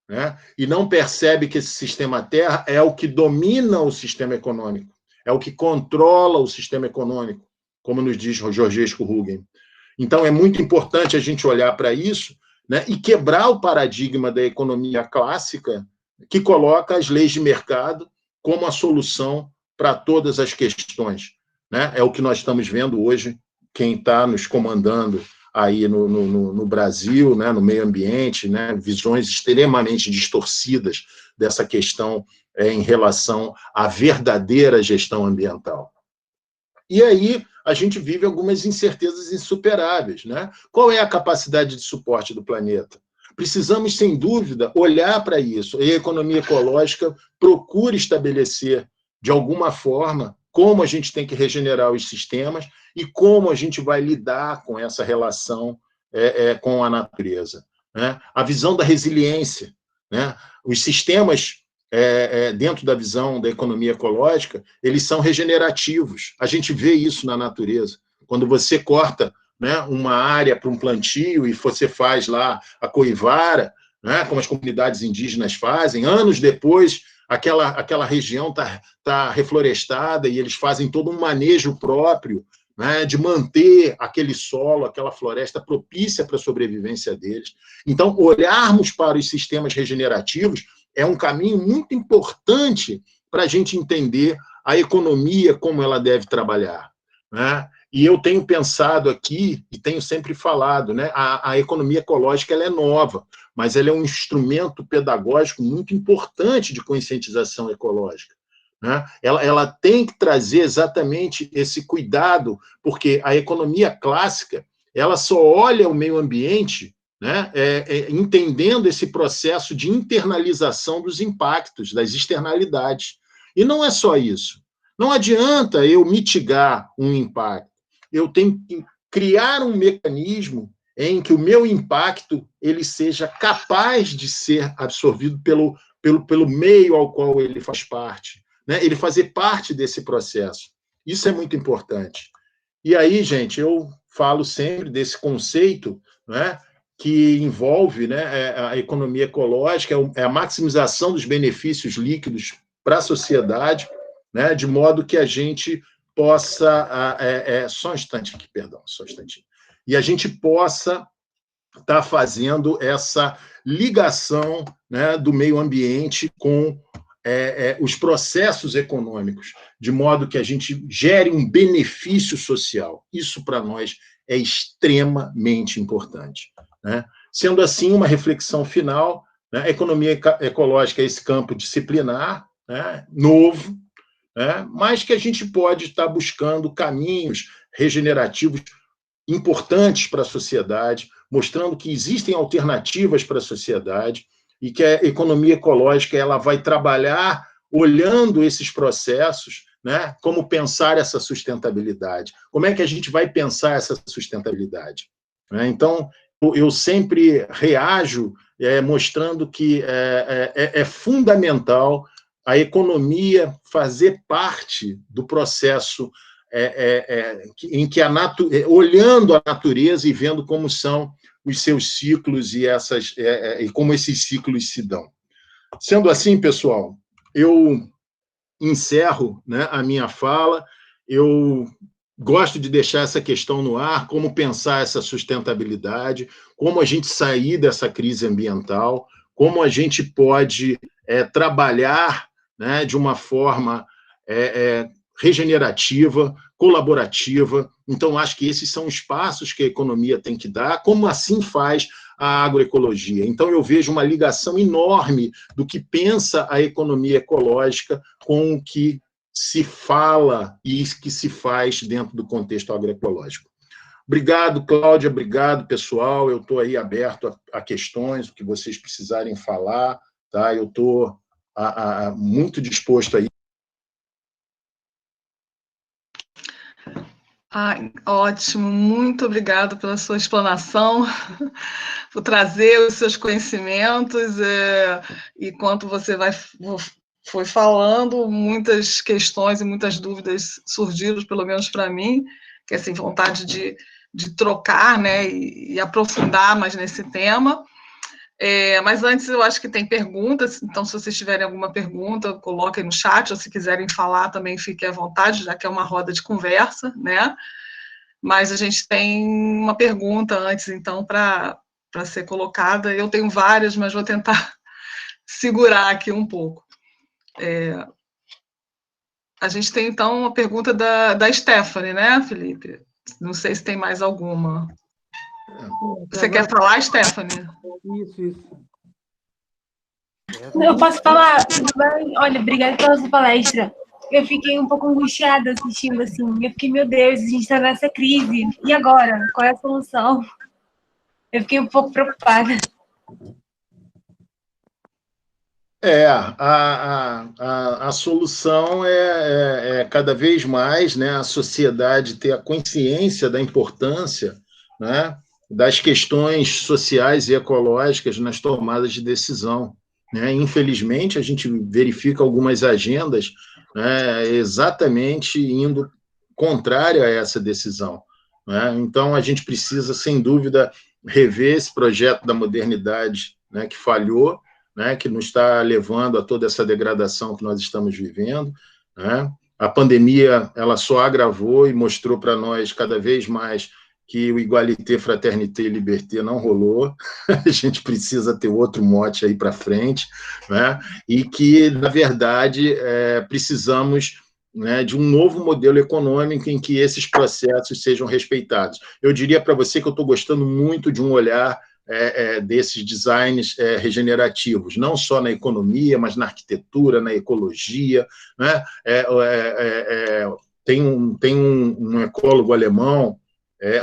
né? E não percebe que esse sistema terra é o que domina o sistema econômico, é o que controla o sistema econômico, como nos diz Georgescu Hugen. Então, é muito importante a gente olhar para isso, né, e quebrar o paradigma da economia clássica, que coloca as leis de mercado como a solução para todas as questões, né? É o que nós estamos vendo hoje, quem está nos comandando aí no Brasil, né, no meio ambiente, né, visões extremamente distorcidas dessa questão em relação à verdadeira gestão ambiental. E aí a gente vive algumas incertezas insuperáveis, né? Qual é a capacidade de suporte do planeta? Precisamos, sem dúvida, olhar para isso. E a economia ecológica procura estabelecer, de alguma forma, como a gente tem que regenerar os sistemas e como a gente vai lidar com essa relação com a natureza, né? A visão da resiliência, né? Os sistemas, dentro da visão da economia ecológica, eles são regenerativos. A gente vê isso na natureza. Quando você corta, né, uma área para um plantio e você faz lá a coivara, né, como as comunidades indígenas fazem, anos depois aquela região tá reflorestada e eles fazem todo um manejo próprio, né, de manter aquele solo, aquela floresta propícia para a sobrevivência deles. Então, olharmos para os sistemas regenerativos é um caminho muito importante para a gente entender a economia, como ela deve trabalhar, né? E eu tenho pensado aqui, e tenho sempre falado, né, a economia ecológica ela é nova, mas ela é um instrumento pedagógico muito importante de conscientização ecológica. Né? Ela tem que trazer exatamente esse cuidado, porque a economia clássica ela só olha o meio ambiente, né, entendendo esse processo de internalização dos impactos, das externalidades. E não é só isso. Não adianta eu mitigar um impacto. Eu tenho que criar um mecanismo em que o meu impacto ele seja capaz de ser absorvido pelo meio ao qual ele faz parte, né? Ele fazer parte desse processo. Isso é muito importante. E aí, gente, eu falo sempre desse conceito, né, que envolve, né, a economia ecológica, é a maximização dos benefícios líquidos para a sociedade, né, de modo que a gente possa... só um instante aqui, perdão, só um instantinho. E a gente possa estar fazendo essa ligação, né, do meio ambiente com os processos econômicos, de modo que a gente gere um benefício social. Isso, para nós, é extremamente importante. Né? Sendo assim, uma reflexão final, né, a economia ecológica é esse campo disciplinar, né, novo, né, mas que a gente pode estar buscando caminhos regenerativos importantes para a sociedade, mostrando que existem alternativas para a sociedade e que a economia ecológica ela vai trabalhar olhando esses processos, né, como pensar essa sustentabilidade. Como é que a gente vai pensar essa sustentabilidade? Então, eu sempre reajo mostrando que é fundamental a economia fazer parte do processo em que olhando a natureza e vendo como são os seus ciclos e como esses ciclos se dão. Sendo assim, pessoal, eu encerro, né, a minha fala. Eu gosto de deixar essa questão no ar, como pensar essa sustentabilidade, como a gente sair dessa crise ambiental, como a gente pode trabalhar, né, de uma forma regenerativa, colaborativa. Então, acho que esses são os passos que a economia tem que dar, como assim faz a agroecologia. Então, eu vejo uma ligação enorme do que pensa a economia ecológica com o que se fala e que se faz dentro do contexto agroecológico. Obrigado, Cláudia, obrigado, pessoal. Eu estou aí aberto a questões, o que vocês precisarem falar, tá? Eu estou muito disposto aí. Ótimo, muito obrigado pela sua explanação, por trazer os seus conhecimentos, e quanto você foi falando, muitas questões e muitas dúvidas surgiram, pelo menos para mim, que é assim, vontade de trocar, né, e aprofundar mais nesse tema. Mas antes eu acho que tem perguntas, então se vocês tiverem alguma pergunta, coloquem no chat, ou se quiserem falar também fiquem à vontade, já que é uma roda de conversa, né? Mas a gente tem uma pergunta antes, então, para ser colocada. Eu tenho várias, mas vou tentar segurar aqui um pouco. A gente tem, então, uma pergunta da Stephanie, né, Felipe? Não sei se tem mais alguma. Você quer falar, Stephanie? Isso. Eu posso falar? Tudo bem? Olha, obrigada pela sua palestra. Eu fiquei um pouco angustiada assistindo, assim. Eu fiquei, meu Deus, a gente está nessa crise. E agora? Qual é a solução? Eu fiquei um pouco preocupada. A solução é cada vez mais, né, a sociedade ter a consciência da importância, né, das questões sociais e ecológicas nas tomadas de decisão. Né? Infelizmente, a gente verifica algumas agendas, né, exatamente indo contrário a essa decisão. Né? Então, a gente precisa, sem dúvida, rever esse projeto da modernidade, né, que falhou, né, que nos está levando a toda essa degradação que nós estamos vivendo. Né? A pandemia ela só agravou e mostrou para nós cada vez mais que o igualité, fraternité e liberté não rolou, a gente precisa ter outro mote aí para frente, né? E que, na verdade, precisamos né, de um novo modelo econômico em que esses processos sejam respeitados. Eu diria para você que eu estou gostando muito de um olhar desses designs regenerativos, não só na economia, mas na arquitetura, na ecologia, né? Tem um ecólogo alemão,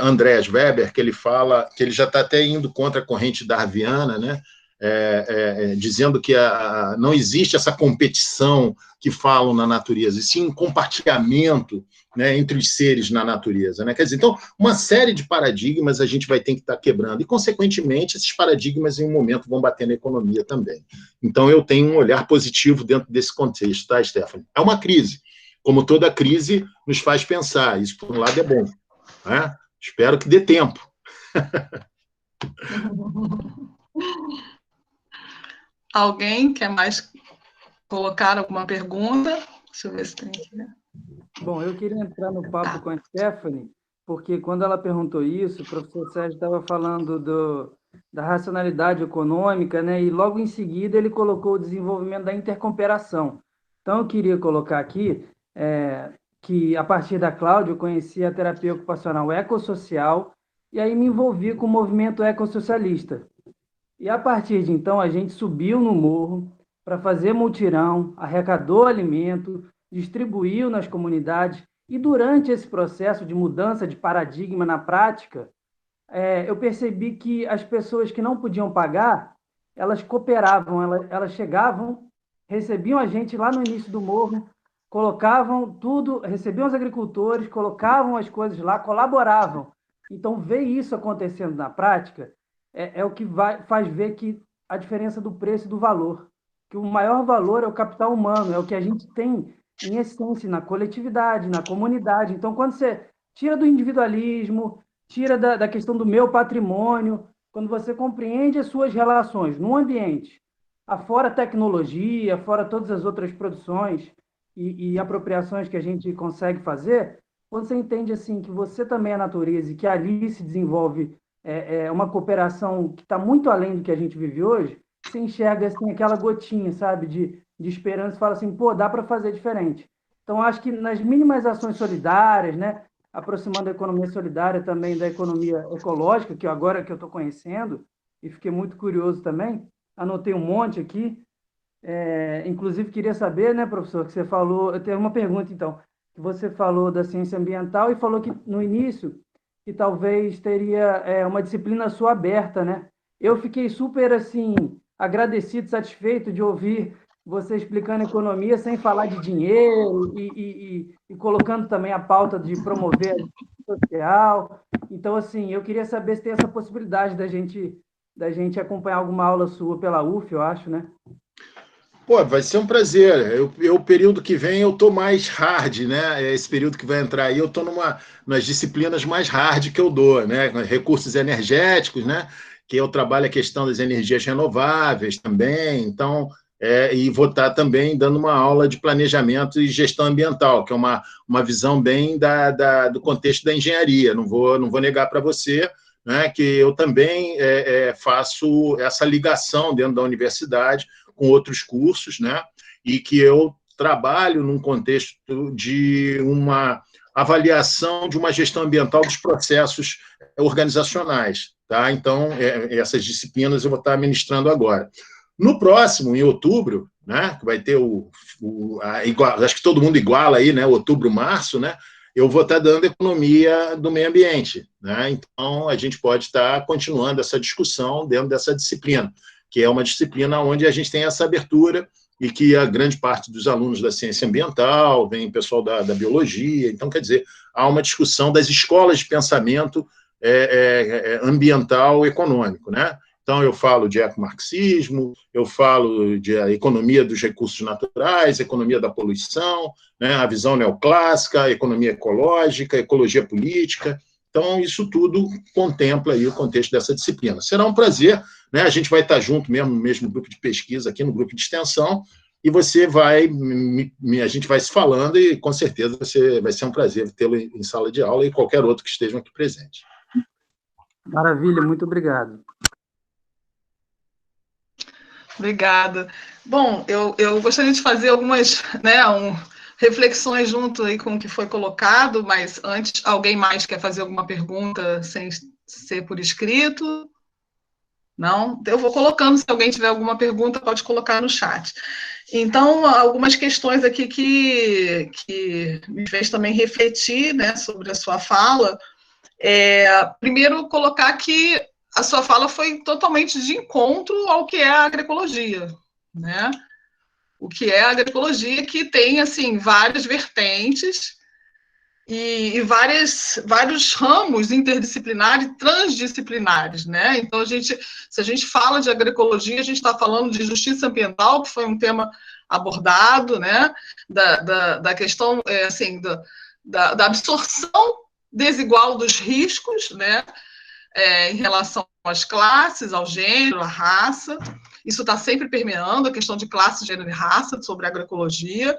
Andreas Weber, que ele fala que ele já está até indo contra a corrente darwiniana, né? Dizendo que não existe essa competição que falam na natureza, e sim um compartilhamento, né, entre os seres na natureza. Né? Quer dizer, então, uma série de paradigmas a gente vai ter que estar quebrando, e, consequentemente, esses paradigmas, em um momento, vão bater na economia também. Então, eu tenho um olhar positivo dentro desse contexto, tá, Stephanie? É uma crise. Como toda crise nos faz pensar, isso, por um lado, é bom. Né? Espero que dê tempo. Alguém quer mais colocar alguma pergunta? Deixa eu ver se tem aqui. Bom, eu queria entrar no papo com a Stephanie, porque quando ela perguntou isso, o professor Sérgio estava falando da racionalidade econômica, né? E logo em seguida ele colocou o desenvolvimento da intercooperação. Então, eu queria colocar aqui que, a partir da Cláudia, eu conheci a terapia ocupacional ecossocial e aí me envolvi com o movimento ecossocialista. E, a partir de então, a gente subiu no morro para fazer mutirão, arrecadou alimento, distribuiu nas comunidades, e durante esse processo de mudança de paradigma na prática, eu percebi que as pessoas que não podiam pagar, elas cooperavam, elas chegavam, recebiam a gente lá no início do morro, colocavam tudo, recebiam os agricultores, colocavam as coisas lá, colaboravam. Então, ver isso acontecendo na prática é o que faz ver que a diferença do preço e do valor, que o maior valor é o capital humano, é o que a gente tem em essência na coletividade, na comunidade. Então, quando você tira do individualismo, tira da questão do meu patrimônio, quando você compreende as suas relações no ambiente, afora tecnologia, fora todas as outras produções e apropriações que a gente consegue fazer, quando você entende assim que você também é natureza e que ali se desenvolve uma cooperação que está muito além do que a gente vive hoje, você enxerga assim, aquela gotinha, sabe, de esperança e fala assim, pô, dá para fazer diferente. Então, acho que nas mínimas ações solidárias, né, aproximando a economia solidária também da economia ecológica, que agora que eu estou conhecendo, e fiquei muito curioso também, anotei um monte aqui, inclusive queria saber, né, professor, que você falou, eu tenho uma pergunta então, que você falou da ciência ambiental e falou que no início que talvez teria uma disciplina sua aberta, né? Eu fiquei super assim agradecido, satisfeito de ouvir você explicando economia sem falar de dinheiro e colocando também a pauta de promover a justiça social. Então, assim, eu queria saber se tem essa possibilidade da gente acompanhar alguma aula sua pela UF, eu acho, né? Pô, vai ser um prazer. O período que vem eu estou mais hard, né? Esse período que vai entrar aí, eu estou nas disciplinas mais hard que eu dou, né? Recursos energéticos, né? Que eu trabalho a questão das energias renováveis também. Então, e vou estar também dando uma aula de planejamento e gestão ambiental, que é uma visão bem do contexto da engenharia. Não vou negar para você, né? Que eu também faço essa ligação dentro da universidade com outros cursos, né? E que eu trabalho num contexto de uma avaliação de uma gestão ambiental dos processos organizacionais. Tá? Então, essas disciplinas eu vou estar ministrando agora. No próximo, em outubro, né, que vai ter acho que todo mundo iguala aí, né, outubro, março, né, eu vou estar dando economia do meio ambiente. Né? Então, a gente pode estar continuando essa discussão dentro dessa disciplina, que é uma disciplina onde a gente tem essa abertura e que a grande parte dos alunos da ciência ambiental, vem pessoal da biologia, então, quer dizer, há uma discussão das escolas de pensamento ambiental econômico, né? Então, eu falo de ecomarxismo, eu falo de economia dos recursos naturais, economia da poluição, né? A visão neoclássica, economia ecológica, ecologia política. Então, isso tudo contempla aí o contexto dessa disciplina. Será um prazer, né? A gente vai estar junto mesmo no mesmo grupo de pesquisa aqui, no grupo de extensão, e a gente vai se falando e, com certeza, vai ser um prazer tê-lo em sala de aula e qualquer outro que estejam aqui presente. Maravilha, muito obrigado. Obrigada. Bom, eu gostaria de fazer algumas, né, reflexões junto aí com o que foi colocado, mas antes, alguém mais quer fazer alguma pergunta sem ser por escrito? Não? Eu vou colocando, se alguém tiver alguma pergunta, pode colocar no chat. Então, algumas questões aqui que me fez também refletir, né, sobre a sua fala. Primeiro, colocar que a sua fala foi totalmente de encontro ao que é a agroecologia, né? O que é a agroecologia, que tem, assim, várias vertentes e vários ramos interdisciplinares e transdisciplinares, né? Então, se a gente fala de agroecologia, a gente está falando de justiça ambiental, que foi um tema abordado, né? Da questão, assim, da absorção desigual dos riscos, né? Em relação às classes, ao gênero, à raça. Isso está sempre permeando a questão de classe, gênero e raça sobre a agroecologia.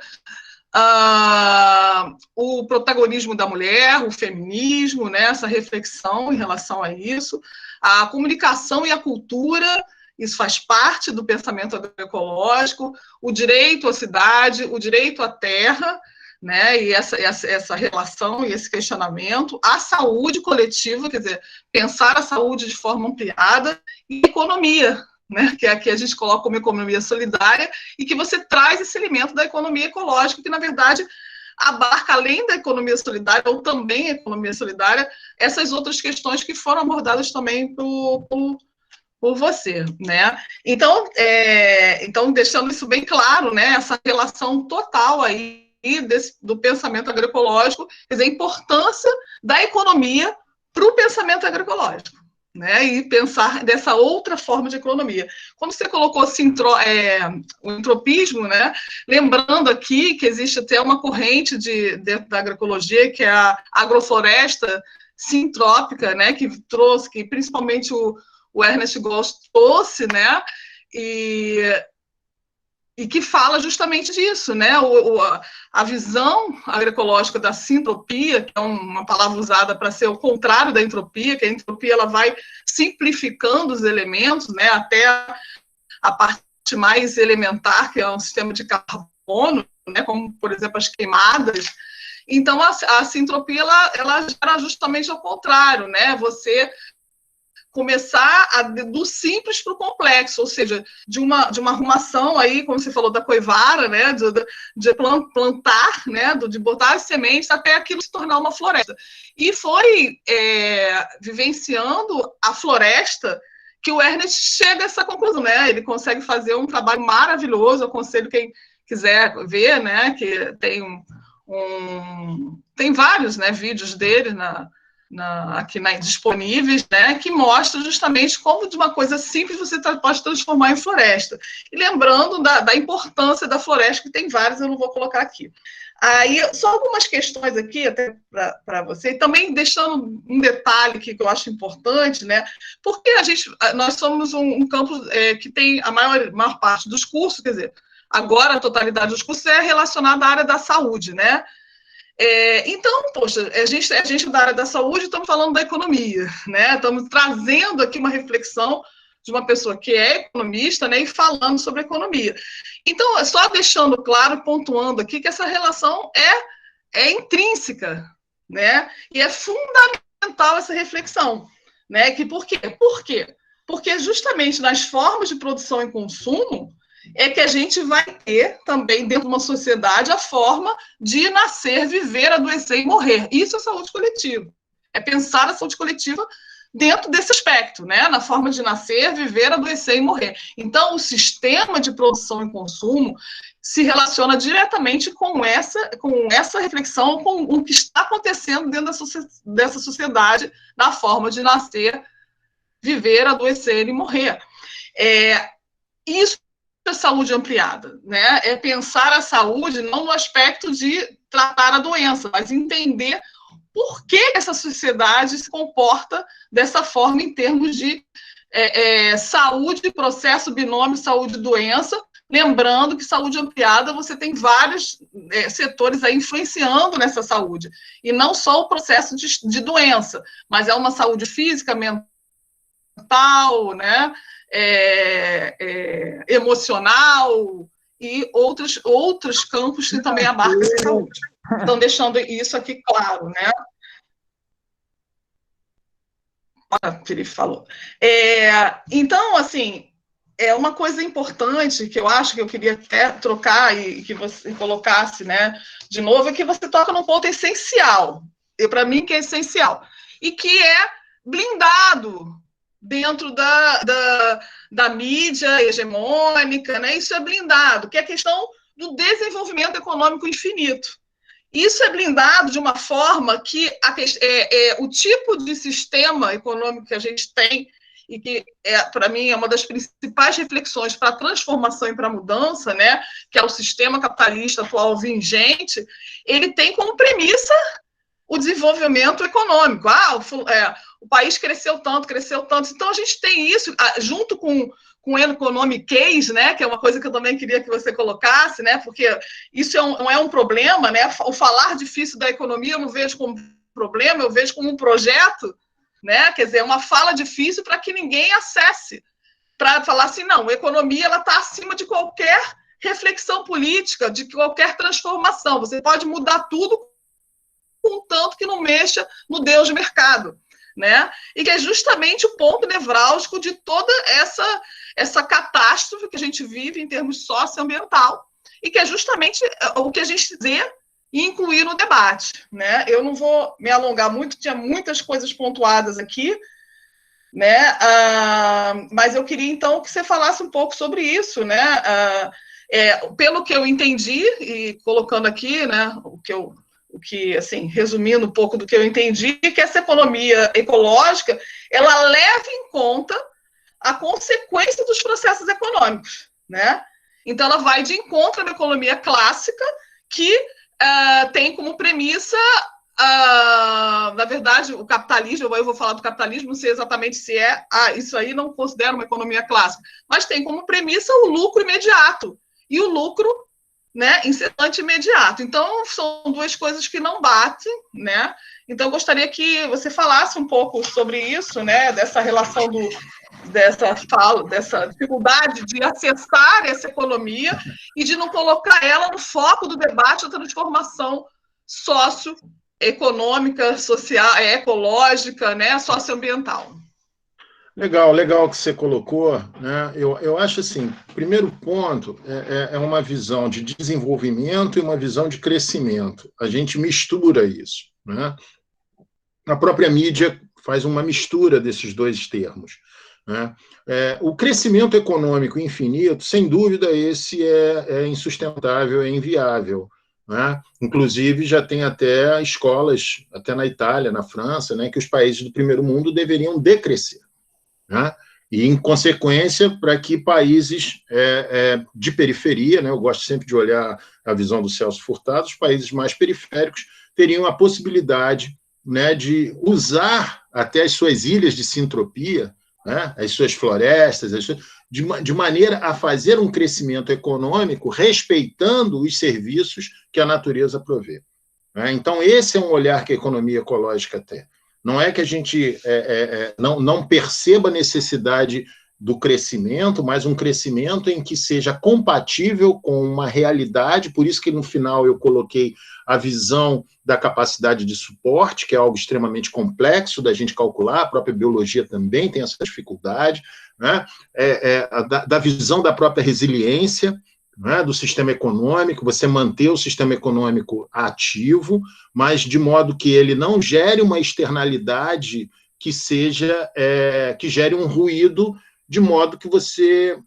O protagonismo da mulher, o feminismo, né, essa reflexão em relação a isso, a comunicação e a cultura, isso faz parte do pensamento agroecológico, o direito à cidade, o direito à terra, né, e essa relação e esse questionamento, a saúde coletiva, quer dizer, pensar a saúde de forma ampliada, e economia, né, que aqui a gente coloca como economia solidária, e que você traz esse elemento da economia ecológica, que, na verdade, abarca, além da economia solidária, ou também a economia solidária, essas outras questões que foram abordadas também por você, né? Então, deixando isso bem claro, né, essa relação total aí do pensamento agroecológico, quer dizer, a importância da economia para o pensamento agroecológico, né, e pensar dessa outra forma de economia. Quando você colocou assim, o entropismo, né, lembrando aqui que existe até uma corrente dentro da agroecologia, que é a agrofloresta sintrópica, né, que principalmente o Ernest Gold trouxe, né, e que fala justamente disso, né? A visão agroecológica da sintropia, que é uma palavra usada para ser o contrário da entropia, que a entropia ela vai simplificando os elementos, né? Até a parte mais elementar, que é um sistema de carbono, né? Como, por exemplo, as queimadas. Então, a sintropia ela gera justamente ao contrário, né? Você começar do simples para o complexo, ou seja, de uma arrumação aí, como você falou, da coivara, né, de plantar, né, de botar as sementes até aquilo se tornar uma floresta. E foi vivenciando a floresta que o Ernest chega a essa conclusão, né? Ele consegue fazer um trabalho maravilhoso. Eu aconselho quem quiser ver, né, que tem vários, né, vídeos dele aqui disponíveis, né, que mostra justamente como de uma coisa simples você pode transformar em floresta. E lembrando da importância da floresta, que tem várias, eu não vou colocar aqui. Aí, só algumas questões aqui, até para você, e também deixando um detalhe que eu acho importante, né, porque nós somos um campo que tem a maior parte dos cursos, quer dizer, agora a totalidade dos cursos é relacionada à área da saúde, né? Então, poxa, a gente da área da saúde, estamos falando da economia, né? Estamos trazendo aqui uma reflexão de uma pessoa que é economista, né, e falando sobre economia. Então, só deixando claro, pontuando aqui, que essa relação é intrínseca, né? E é fundamental essa reflexão, né? Por quê? Porque justamente nas formas de produção e consumo é que a gente vai ter também, dentro de uma sociedade, a forma de nascer, viver, adoecer e morrer. Isso é saúde coletiva. É pensar a saúde coletiva dentro desse aspecto, né? Na forma de nascer, viver, adoecer e morrer. Então, o sistema de produção e consumo se relaciona diretamente com essa reflexão, com o que está acontecendo dentro dessa sociedade, na forma de nascer, viver, adoecer e morrer. Isso é saúde ampliada, né? É pensar a saúde não no aspecto de tratar a doença, mas entender por que essa sociedade se comporta dessa forma em termos de saúde, processo binômio saúde-doença, lembrando que saúde ampliada você tem vários setores aí influenciando nessa saúde, e não só o processo de doença, mas é uma saúde física, mental, né? Emocional, e outros campos que também abarcam a saúde. Então, deixando isso aqui claro, né? O Felipe falou. Então, assim, uma coisa importante que eu acho que eu queria até trocar e que você colocasse, né, de novo, é que você toca num ponto essencial, e para mim que é essencial, e que é blindado dentro da mídia hegemônica, né? Isso é blindado, que é a questão do desenvolvimento econômico infinito. Isso é blindado de uma forma que o tipo de sistema econômico que a gente tem, e que, para mim, é uma das principais reflexões para a transformação e para a mudança, né, que é o sistema capitalista atual vigente, ele tem como premissa o desenvolvimento econômico. O país cresceu tanto. Então, a gente tem isso, junto com o economiquez, né, que é uma coisa que eu também queria que você colocasse, né, porque isso não é um problema, né, o falar difícil da economia eu não vejo como problema, eu vejo como um projeto, né, quer dizer, uma fala difícil para que ninguém acesse, para falar assim, não, a economia está acima de qualquer reflexão política, de qualquer transformação, você pode mudar tudo, contanto que não mexa no Deus de mercado, né? E que é justamente o ponto nevrálgico de toda essa catástrofe que a gente vive em termos socioambiental, e que é justamente o que a gente vê e incluir no debate, né? Eu não vou me alongar muito, tinha muitas coisas pontuadas aqui, né? Mas eu queria, então, que você falasse um pouco sobre isso, né? Pelo que eu entendi, e colocando aqui, né, o que, assim, resumindo um pouco do que eu entendi, que essa economia ecológica, ela leva em conta a consequência dos processos econômicos, né? Então, ela vai de encontro à economia clássica, que tem como premissa, na verdade, o capitalismo, eu vou falar do capitalismo, não sei exatamente se isso aí não considero uma economia clássica, mas tem como premissa o lucro imediato, e o lucro, né, incessante imediato. Então, são duas coisas que não batem, né? Então, eu gostaria que você falasse um pouco sobre isso, né, dessa relação dessa dificuldade de acessar essa economia e de não colocar ela no foco do debate da transformação socioeconômica, social, ecológica, né, socioambiental. Legal que você colocou, né? Eu acho assim, primeiro ponto é uma visão de desenvolvimento e uma visão de crescimento. A gente mistura isso, né? A própria mídia faz uma mistura desses dois termos, né? O crescimento econômico infinito, sem dúvida, esse é insustentável, é inviável, né? Inclusive, já tem até escolas, até na Itália, na França, né, que os países do primeiro mundo deveriam decrescer, né? E, em consequência, para que países de periferia, né, eu gosto sempre de olhar a visão do Celso Furtado, os países mais periféricos teriam a possibilidade, né, de usar até as suas ilhas de sintropia, né, as suas florestas, de maneira a fazer um crescimento econômico respeitando os serviços que a natureza provê, né? Então, esse é um olhar que a economia ecológica tem. Não é que a gente não perceba a necessidade do crescimento, mas um crescimento em que seja compatível com uma realidade, por isso que no final eu coloquei a visão da capacidade de suporte, que é algo extremamente complexo da gente calcular, a própria biologia também tem essa dificuldade, né? Da visão da própria resiliência, né, do sistema econômico, você manter o sistema econômico ativo, mas de modo que ele não gere uma externalidade que gere um ruído, de modo que você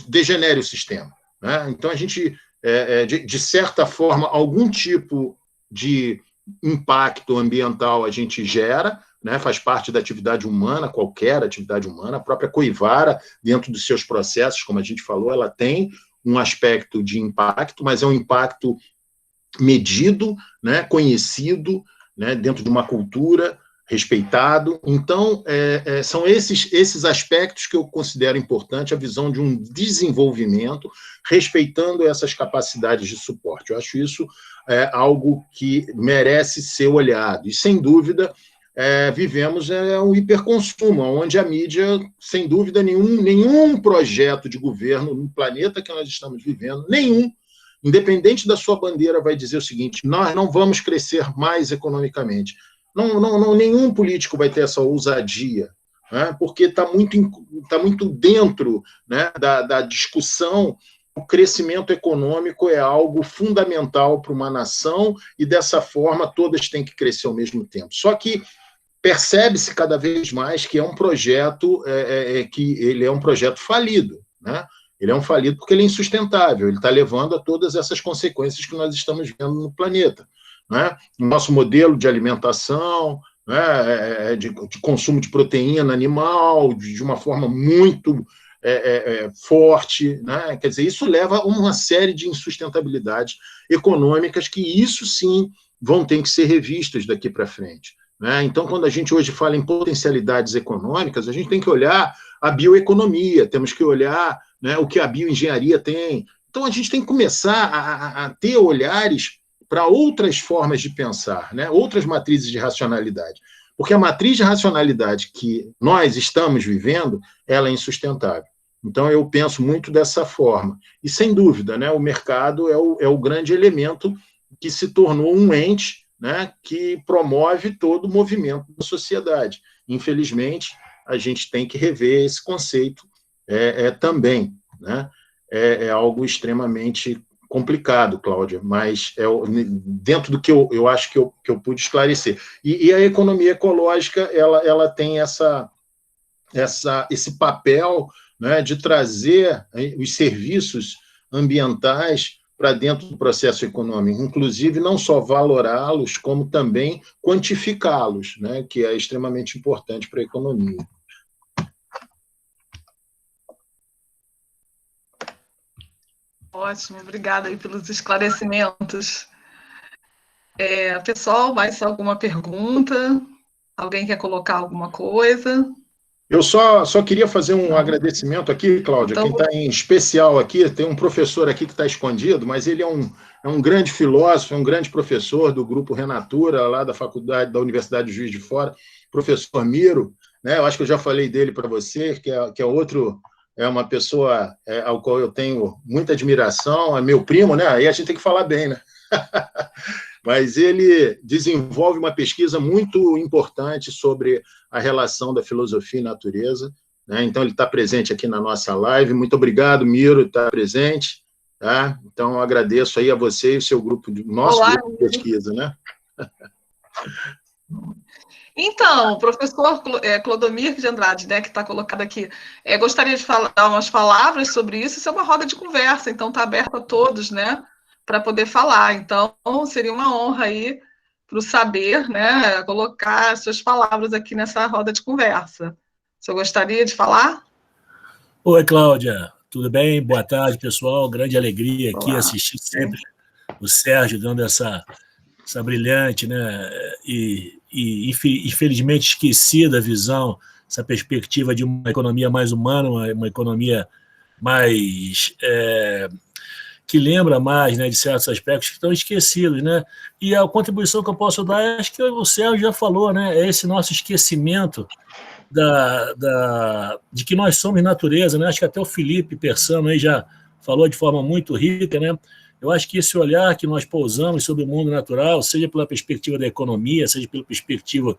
degenere o sistema, né? Então, a gente, de certa forma, algum tipo de impacto ambiental a gente gera, né, faz parte da atividade humana, qualquer atividade humana, a própria Coivara, dentro dos seus processos, como a gente falou, ela tem um aspecto de impacto, mas é um impacto medido, né, conhecido, né, dentro de uma cultura, respeitado. Então, são esses aspectos que eu considero importante, a visão de um desenvolvimento, respeitando essas capacidades de suporte. Eu acho isso algo que merece ser olhado. E, sem dúvida, vivemos um hiperconsumo, onde a mídia, sem dúvida, nenhum projeto de governo no planeta que nós estamos vivendo, nenhum, independente da sua bandeira, vai dizer o seguinte: nós não vamos crescer mais economicamente. Nenhum político vai ter essa ousadia, né, porque está muito dentro, né, da discussão. O crescimento econômico é algo fundamental para uma nação e, dessa forma, todas têm que crescer ao mesmo tempo. Só que percebe-se cada vez mais que é um projeto ele é um projeto falido, né? Ele é um falido porque ele é insustentável, ele está levando a todas essas consequências que nós estamos vendo no planeta, né? O nosso modelo de alimentação, né, de consumo de proteína animal, de uma forma muito forte, né? Quer dizer, isso leva a uma série de insustentabilidades econômicas que, isso sim, vão ter que ser revistas daqui para frente, né? Então, quando a gente hoje fala em potencialidades econômicas, a gente tem que olhar a bioeconomia, temos que olhar, né, o que a bioengenharia tem. Então, a gente tem que começar a ter olhares para outras formas de pensar, né, outras matrizes de racionalidade. Porque a matriz de racionalidade que nós estamos vivendo, ela é insustentável. Então, eu penso muito dessa forma. E, sem dúvida, né, o mercado é o grande elemento que se tornou um ente, né, que promove todo o movimento da sociedade. Infelizmente, a gente tem que rever esse conceito também, né? É algo extremamente complicado, Cláudia, mas dentro do que eu acho que eu pude esclarecer. E a economia ecológica, ela tem esse papel, né, de trazer os serviços ambientais para dentro do processo econômico, inclusive não só valorá-los, como também quantificá-los, né, que é extremamente importante para a economia. Ótimo, obrigada aí pelos esclarecimentos. Pessoal, mais alguma pergunta? Alguém quer colocar alguma coisa? Eu só queria fazer um agradecimento aqui, Cláudia. Então, quem está em especial aqui, tem um professor aqui que está escondido, mas ele é um grande filósofo, é um grande professor do Grupo Renatura, lá da Faculdade da Universidade de Juiz de Fora, professor Miro, né? Eu acho que eu já falei dele para você, que é outro, é uma pessoa ao qual eu tenho muita admiração, é meu primo, né? Aí a gente tem que falar bem, né? Mas ele desenvolve uma pesquisa muito importante sobre a relação da filosofia e natureza, né? Então, ele está presente aqui na nossa live. Muito obrigado, Miro, por estar presente. Tá? Então, eu agradeço aí a você e o seu grupo, nosso grupo de pesquisa, né? Então, o professor Clodomir de Andrade, né, que está colocado aqui, gostaria de falar umas palavras sobre isso. Isso é uma roda de conversa, então está aberto a todos, né, para poder falar. Então, seria uma honra aí para o saber, né, colocar suas palavras aqui nessa roda de conversa. O senhor gostaria de falar? Oi, Cláudia, tudo bem? Boa tarde, pessoal. Grande alegria aqui assistir sempre o Sérgio dando essa brilhante, né, e infelizmente esquecida visão, essa perspectiva de uma economia mais humana, uma economia mais que lembra mais, né, de certos aspectos que estão esquecidos, né? E a contribuição que eu posso dar, acho que o Sérgio já falou, né, é esse nosso esquecimento de que nós somos natureza, né? Acho que até o Felipe Persano aí já falou de forma muito rica, né? Eu acho que esse olhar que nós pousamos sobre o mundo natural, seja pela perspectiva da economia, seja pela perspectiva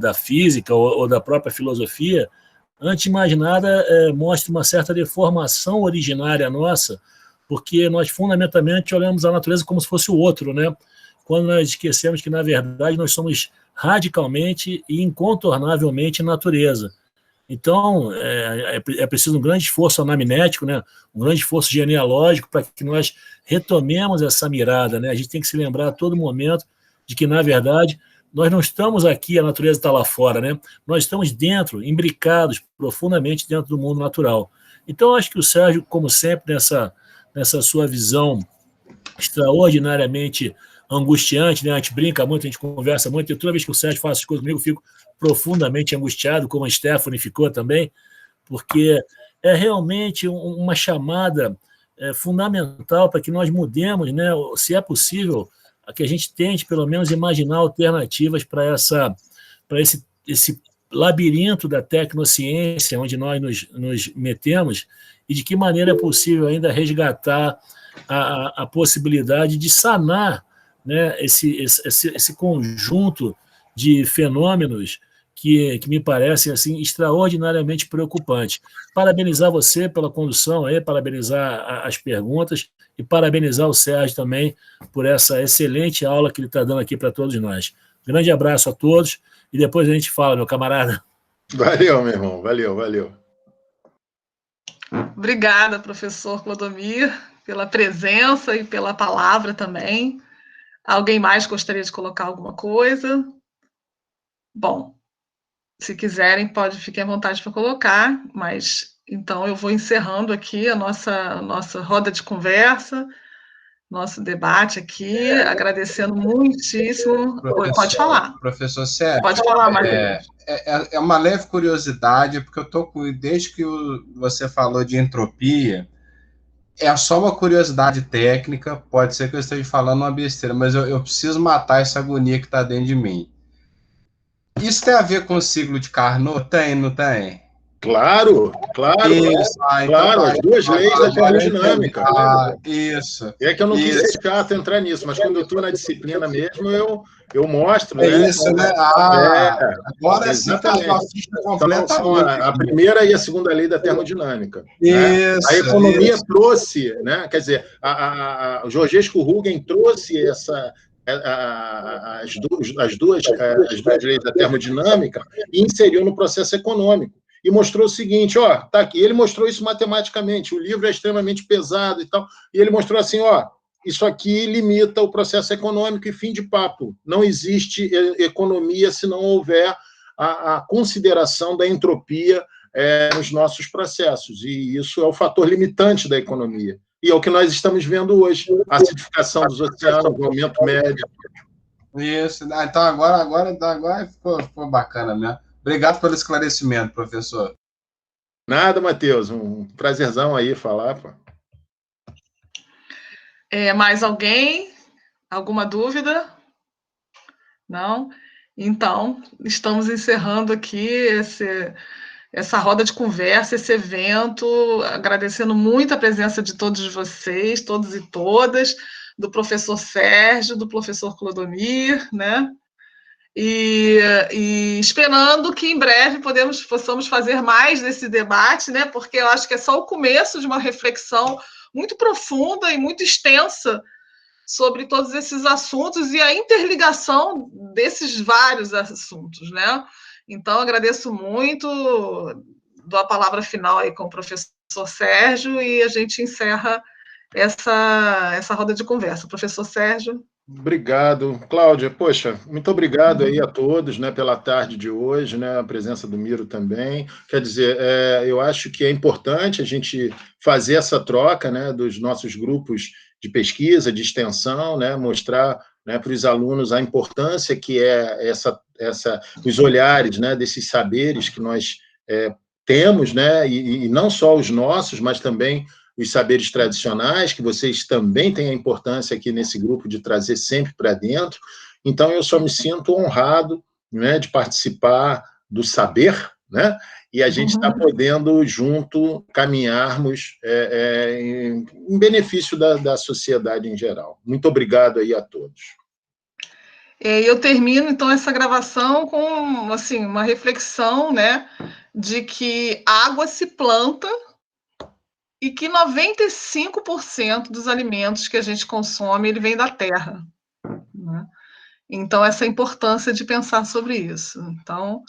da física ou da própria filosofia, antes de mais nada, mostra uma certa deformação originária nossa, porque nós fundamentalmente olhamos a natureza como se fosse o outro, né? Quando nós esquecemos que, na verdade, nós somos radicalmente e incontornavelmente natureza. Então, é preciso um grande esforço anamnético, né? Um grande esforço genealógico para que nós retomemos essa mirada, né? A gente tem que se lembrar a todo momento de que, na verdade, nós não estamos aqui, a natureza está lá fora, né? Nós estamos dentro, imbricados profundamente dentro do mundo natural. Então, eu acho que o Sérgio, como sempre, nessa sua visão extraordinariamente angustiante, né? A gente brinca muito, a gente conversa muito, e toda vez que o Sérgio fala essas coisas comigo, eu fico profundamente angustiado, como a Stephanie ficou também, porque é realmente uma chamada fundamental para que nós mudemos, né? Se é possível, que a gente tente, pelo menos, imaginar alternativas para para esse labirinto da tecnociência onde nós nos metemos, e de que maneira é possível ainda resgatar a possibilidade de sanar, né, esse conjunto de fenômenos que me parecem assim, extraordinariamente preocupantes. Parabenizar você pela condução, aí, parabenizar as perguntas e parabenizar o Sérgio também por essa excelente aula que ele está dando aqui para todos nós. Grande abraço a todos e depois a gente fala, meu camarada. Valeu, meu irmão. Valeu, valeu. Obrigada, professor Clodomir, pela presença e pela palavra também. Alguém mais gostaria de colocar alguma coisa? Bom, se quiserem, fiquem à vontade para colocar, mas então eu vou encerrando aqui a nossa roda de conversa, nosso debate aqui, agradecendo muitíssimo. Pode falar. Professor Sérgio, pode falar, Matheus. É uma leve curiosidade, porque eu estou desde que você falou de entropia, é só uma curiosidade técnica, pode ser que eu esteja falando uma besteira, mas eu preciso matar essa agonia que está dentro de mim. Isso tem a ver com o ciclo de Carnot? Tem, não tem? Claro, claro. Isso. Claro, as duas leis da termodinâmica. Isso. É que eu não quis ser chato entrar nisso, mas quando eu estou na disciplina mesmo, eu mostro. É isso, né? Agora sim está a ficha completamente. A primeira e a segunda lei da termodinâmica. Isso. Né? A economia trouxe, né? Quer dizer, o Georgescu-Huygens trouxe as duas leis da termodinâmica e inseriu no processo econômico. E mostrou o seguinte, ó, tá aqui. Ele mostrou isso matematicamente, o livro é extremamente pesado e tal, e ele mostrou assim, ó, isso aqui limita o processo econômico e fim de papo. Não existe economia se não houver a consideração da entropia nos nossos processos, e isso é o fator limitante da economia. E é o que nós estamos vendo hoje, a acidificação dos oceanos, o aumento médio. Isso, então agora ficou bacana mesmo. Obrigado pelo esclarecimento, professor. Nada, Matheus. Um prazerzão aí falar. Pô. Mais alguém? Alguma dúvida? Não? Então, estamos encerrando aqui essa roda de conversa, esse evento, agradecendo muito a presença de todos vocês, todos e todas, do professor Sérgio, do professor Clodomir, né? E esperando que em breve possamos fazer mais desse debate, né? Porque eu acho que é só o começo de uma reflexão muito profunda e muito extensa sobre todos esses assuntos e a interligação desses vários assuntos, né? Então, agradeço muito, dou a palavra final aí com o professor Sérgio e a gente encerra essa roda de conversa. Professor Sérgio. Obrigado, Cláudia. Poxa, muito obrigado aí a todos, né, pela tarde de hoje, né, a presença do Miro também. Quer dizer, eu acho que é importante a gente fazer essa troca, né, dos nossos grupos de pesquisa, de extensão, né, mostrar, né, para os alunos a importância que é os olhares, né, desses saberes que nós temos, né, e não só os nossos, mas também os saberes tradicionais, que vocês também têm a importância aqui nesse grupo de trazer sempre para dentro. Então, eu só me sinto honrado, né, de participar do saber, né, e a gente está podendo, junto, caminharmos em benefício da sociedade em geral. Muito obrigado aí a todos. Eu termino, então, essa gravação com assim, uma reflexão, né, de que água se planta e que 95% dos alimentos que a gente consome, ele vem da terra. Né? Então, essa importância de pensar sobre isso. Então,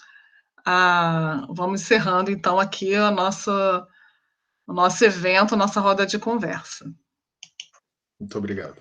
vamos encerrando, então, aqui o nosso evento, a nossa roda de conversa. Muito obrigado.